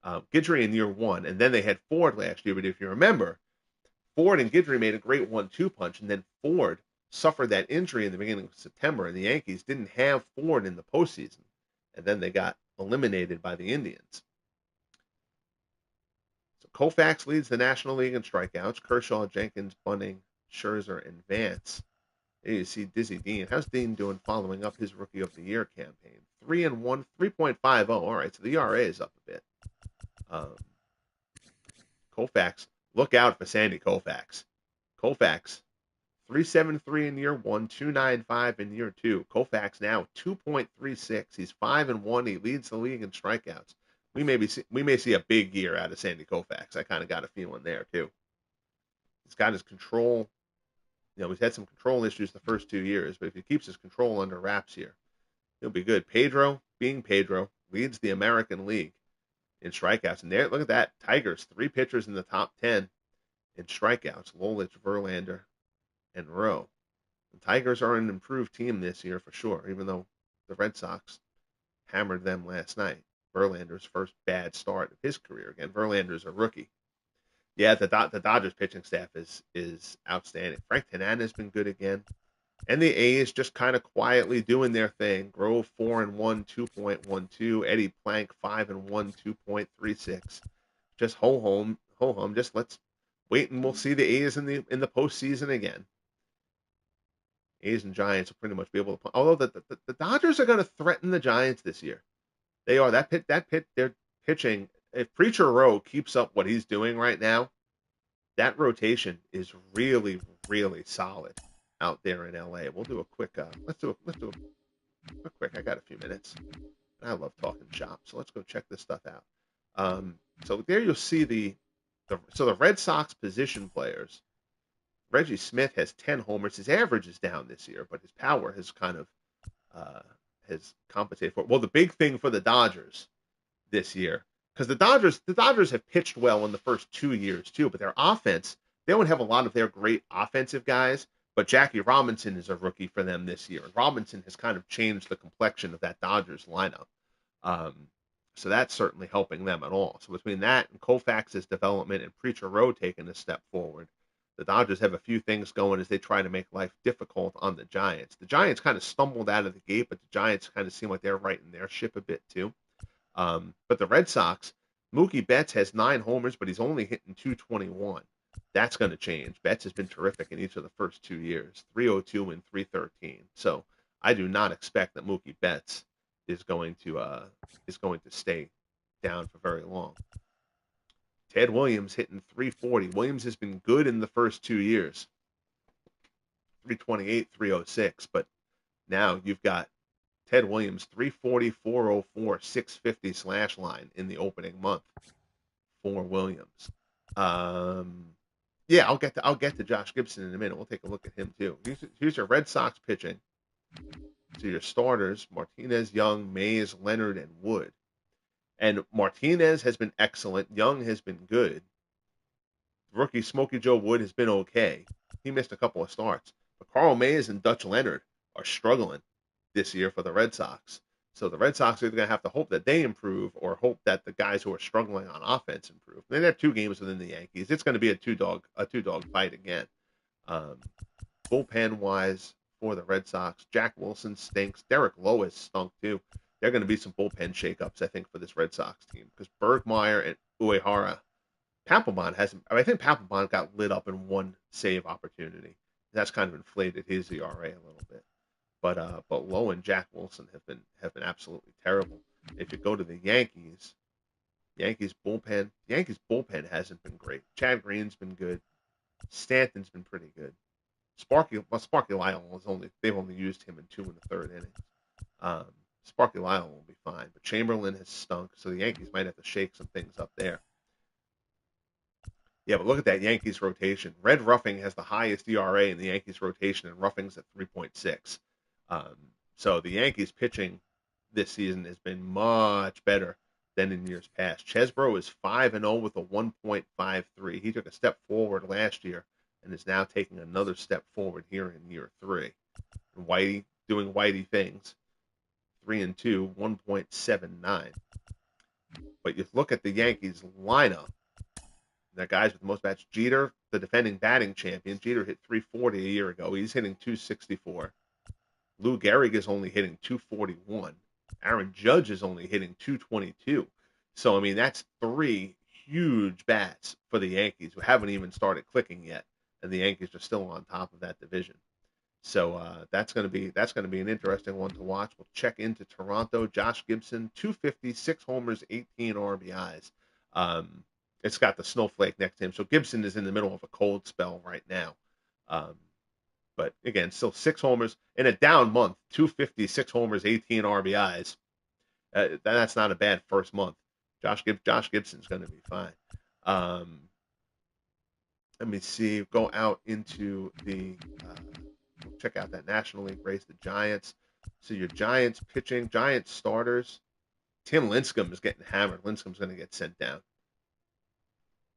Guidry in year one, and then they had Ford last year. But if you remember, Ford and Guidry made a great 1-2 punch, and then Ford suffered that injury in the beginning of September, and the Yankees didn't have Ford in the postseason, and then they got eliminated by the Indians. So Koufax leads the National League in strikeouts. Kershaw, Jenkins, Bunning, Scherzer, and Vance. There you see Dizzy Dean. How's Dean doing following up his Rookie of the Year campaign? 3-1, 3.50. All right, so the ERA is up a bit. Koufax, look out for Sandy Koufax. Koufax, 3.73 in year one, 2.95 in year two. Koufax now 2.36. He's 5-1. He leads the league in strikeouts. We may see a big year out of Sandy Koufax. I kind of got a feeling there too. He's got his control. You know, he's had some control issues the first 2 years, but if he keeps his control under wraps here, he'll be good. Pedro, being Pedro, leads the American League in strikeouts. And there, look at that. Tigers, 3 pitchers in the top 10 in strikeouts. Lolich, Verlander, and Rowe. The Tigers are an improved team this year for sure, even though the Red Sox hammered them last night. Verlander's first bad start of his career. Again, Verlander's a rookie. Yeah, the Dodgers pitching staff is outstanding. Frank Tanana has been good again. And the A's just kind of quietly doing their thing. Grove 4-1, 2.12. Eddie Plank 5-1, 2.36. Just ho hum. Just let's wait and we'll see the A's in the postseason again. A's and Giants will pretty much be able to. Although the Dodgers are going to threaten the Giants this year. They are they're pitching. If Preacher Rowe keeps up what he's doing right now, that rotation is really, really solid out there in LA. We'll do a quick. Let's do a quick. I got a few minutes. I love talking shop, so let's go check this stuff out. So there you'll see the Red Sox position players. Reggie Smith has 10 homers. His average is down this year, but his power has kind of has compensated for it. Well, the big thing for the Dodgers this year, because the Dodgers have pitched well in the first 2 years too, but their offense, they don't have a lot of their great offensive guys, but Jackie Robinson is a rookie for them this year. And Robinson has kind of changed the complexion of that Dodgers lineup. So that's certainly helping them at all. So between that and Koufax's development and Preacher Rowe taking a step forward, the Dodgers have a few things going as they try to make life difficult on the Giants. The Giants kind of stumbled out of the gate, but the Giants kind of seem like they're righting their ship a bit too. But the Red Sox, Mookie Betts has 9 homers, but he's only hitting 221. That's going to change. Betts has been terrific in each of the first 2 years, 302 and 313. So I do not expect that Mookie Betts is going to stay down for very long. Ted Williams hitting 340. Williams has been good in the first 2 years, 328, 306. But now you've got Ted Williams, 340, 404, 650 slash line in the opening month for Williams. Yeah, I'll get to Josh Gibson in a minute. We'll take a look at him too. Here's your Red Sox pitching. So your starters: Martinez, Young, Mays, Leonard, and Wood. And Martinez has been excellent. Young has been good. Rookie Smokey Joe Wood has been okay. He missed a couple of starts. But Carl Mays and Dutch Leonard are struggling this year for the Red Sox. So the Red Sox are either going to have to hope that they improve or hope that the guys who are struggling on offense improve. They have 2 games within the Yankees. It's going to be a two dog fight again. Bullpen-wise for the Red Sox, Jack Wilson stinks. Derek Lowe has stunk too. There are going to be some bullpen shakeups, I think, for this Red Sox team because Bergmeyer and Uehara, Papelbon hasn't. I think Papelbon got lit up in one save opportunity. That's kind of inflated his ERA a little bit. But Lowe and Jack Wilson have been absolutely terrible. If you go to the Yankees bullpen hasn't been great. Chad Green's been good. Stanton's been pretty good. Sparky Lyle they've only used him in 2 and the 3rd innings. Sparky Lyle will be fine, but Chamberlain has stunk, so the Yankees might have to shake some things up there. Yeah, but look at that Yankees rotation. Red Ruffing has the highest ERA in the Yankees rotation, and Ruffing's at 3.6. Um, so the Yankees pitching this season has been much better than in years past. Chesbro is 5-0 with a 1.53. He took a step forward last year and is now taking another step forward here in year 3. And Whitey doing Whitey things. 3-2, 1.79. But you look at the Yankees lineup, the guys with the most bats. Jeter, the defending batting champion. Jeter hit 340 a year ago. He's hitting 264. Lou Gehrig is only hitting 241. Aaron Judge is only hitting 222. So, I mean, that's 3 huge bats for the Yankees who haven't even started clicking yet. And the Yankees are still on top of that division. So that's going to be an interesting one to watch. We'll check into Toronto. Josh Gibson, 250, 6 homers, 18 RBIs. It's got the snowflake next to him. So Gibson is in the middle of a cold spell right now. But again, still 6 homers in a down month. 250, 6 homers, 18 RBIs. That's not a bad first month. Josh Gibson's going to be fine. Let me see. Go out into the check out that National League race, the Giants. So your Giants pitching, Giants starters. Tim Lincecum is getting hammered. Lincecum's going to get sent down.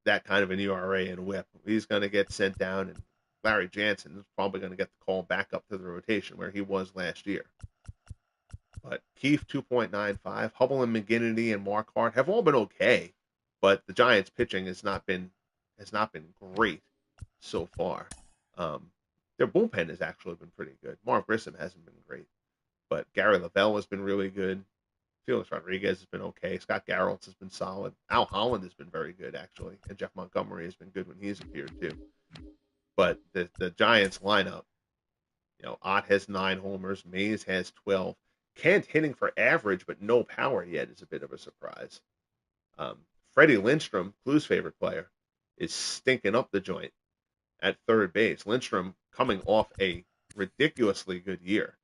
That kind of an ERA and whip. He's going to get sent down, and Larry Jansen is probably going to get the call back up to the rotation where he was last year. But Keefe, 2.95. Hubble and McGinnity and Marquardt have all been okay, but the Giants pitching has not been great so far. Their bullpen has actually been pretty good. Mark Grissom hasn't been great, but Gary Lavelle has been really good. Felix Rodriguez has been okay. Scott Garrels has been solid. Al Holland has been very good, actually. And Jeff Montgomery has been good when he's appeared, too. But the Giants lineup, Ott has 9 homers. Mays has 12. Kent hitting for average, but no power yet is a bit of a surprise. Freddie Lindstrom, Blues' favorite player, is stinking up the joint at third base. Lindstrom coming off a ridiculously good year.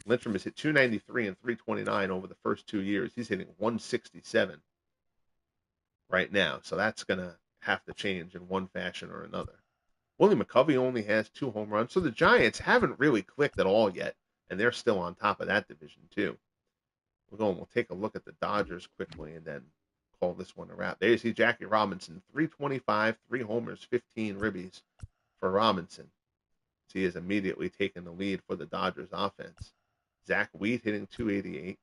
Lindstrom has hit 293 and 329 over the first 2 years. He's hitting 167 right now. So that's going to have to change in one fashion or another. Willie McCovey only has 2 home runs. So the Giants haven't really clicked at all yet, and they're still on top of that division too. We'll take a look at the Dodgers quickly and then call this one a wrap. There you see Jackie Robinson, 325, 3 homers, 15 ribbies for Robinson. He has immediately taken the lead for the Dodgers offense. Zach Wheat hitting 288.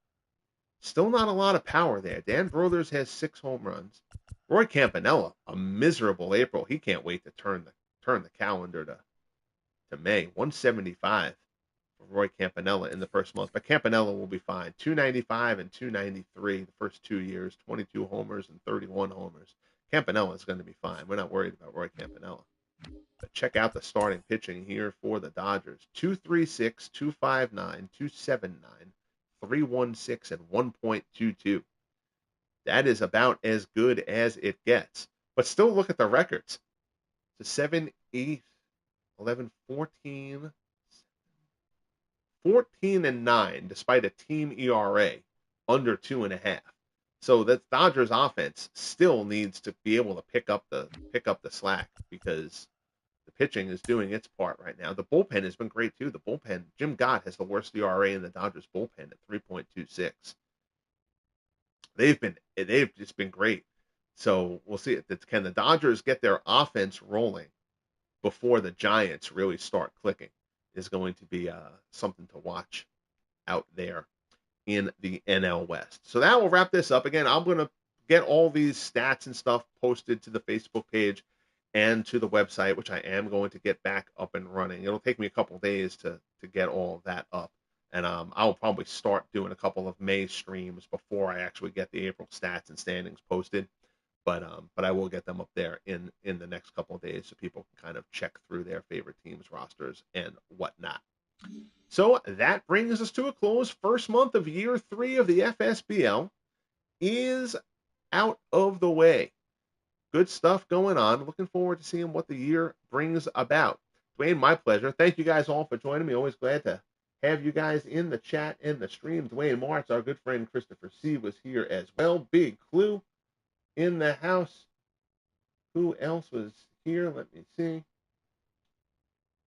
Still not a lot of power there. Dan Brothers has 6 home runs. Roy Campanella, a miserable April. He can't wait to turn the calendar to May. 175 for Roy Campanella in the first month. But Campanella will be fine. 295 and 293 the first 2 years. 22 homers and 31 homers. Campanella is going to be fine. We're not worried about Roy Campanella. But check out the starting pitching here for the Dodgers. 236, 259, 279, 316, and 1.22. That is about as good as it gets. But still look at the records. So 7, 8, 11, 14, 14 and 9, despite a team ERA under 2.5. So the Dodgers offense still needs to be able to pick up the slack because the pitching is doing its part right now. The bullpen has been great too. The bullpen, Jim Gott has the worst ERA in the Dodgers bullpen at 3.26. They've just been great. So we'll see. Can the Dodgers get their offense rolling before the Giants really start clicking? Is going to be something to watch out there in the NL West. So that will wrap this up. Again, I'm going to get all these stats and stuff posted to the Facebook page and to the website, which I am going to get back up and running. It'll take me a couple of days to get all of that up. And I'll probably start doing a couple of May streams before I actually get the April stats and standings posted. But I will get them up there in the next couple of days so people can kind of check through their favorite teams, rosters, and whatnot. So that brings us to a close. First month of year 3 of the FSBL is out of the way. Good stuff going on. Looking forward to seeing what the year brings about. Dwayne, my pleasure. Thank you guys all for joining me. Always glad to have you guys in the chat and the stream. Dwayne Martz, our good friend Christopher C. was here as well. Big Clue in the house. Who else was here? Let me see.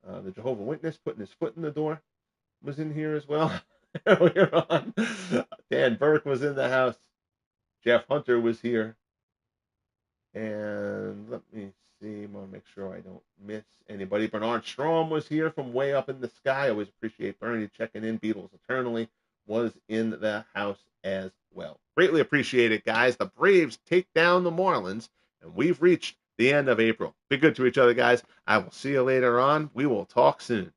The Jehovah Witness putting his foot in the door was in here as well. We're on. Dan Burke was in the house. Jeff Hunter was here. And let me see. I want to make sure I don't miss anybody. Bernard Strom was here from way up in the sky. I always appreciate Bernie checking in. Beatles Eternally was in the house as well. Greatly appreciate it, guys. The Braves take down the Marlins, and we've reached the end of April. Be good to each other, guys. I will see you later on. We will talk soon.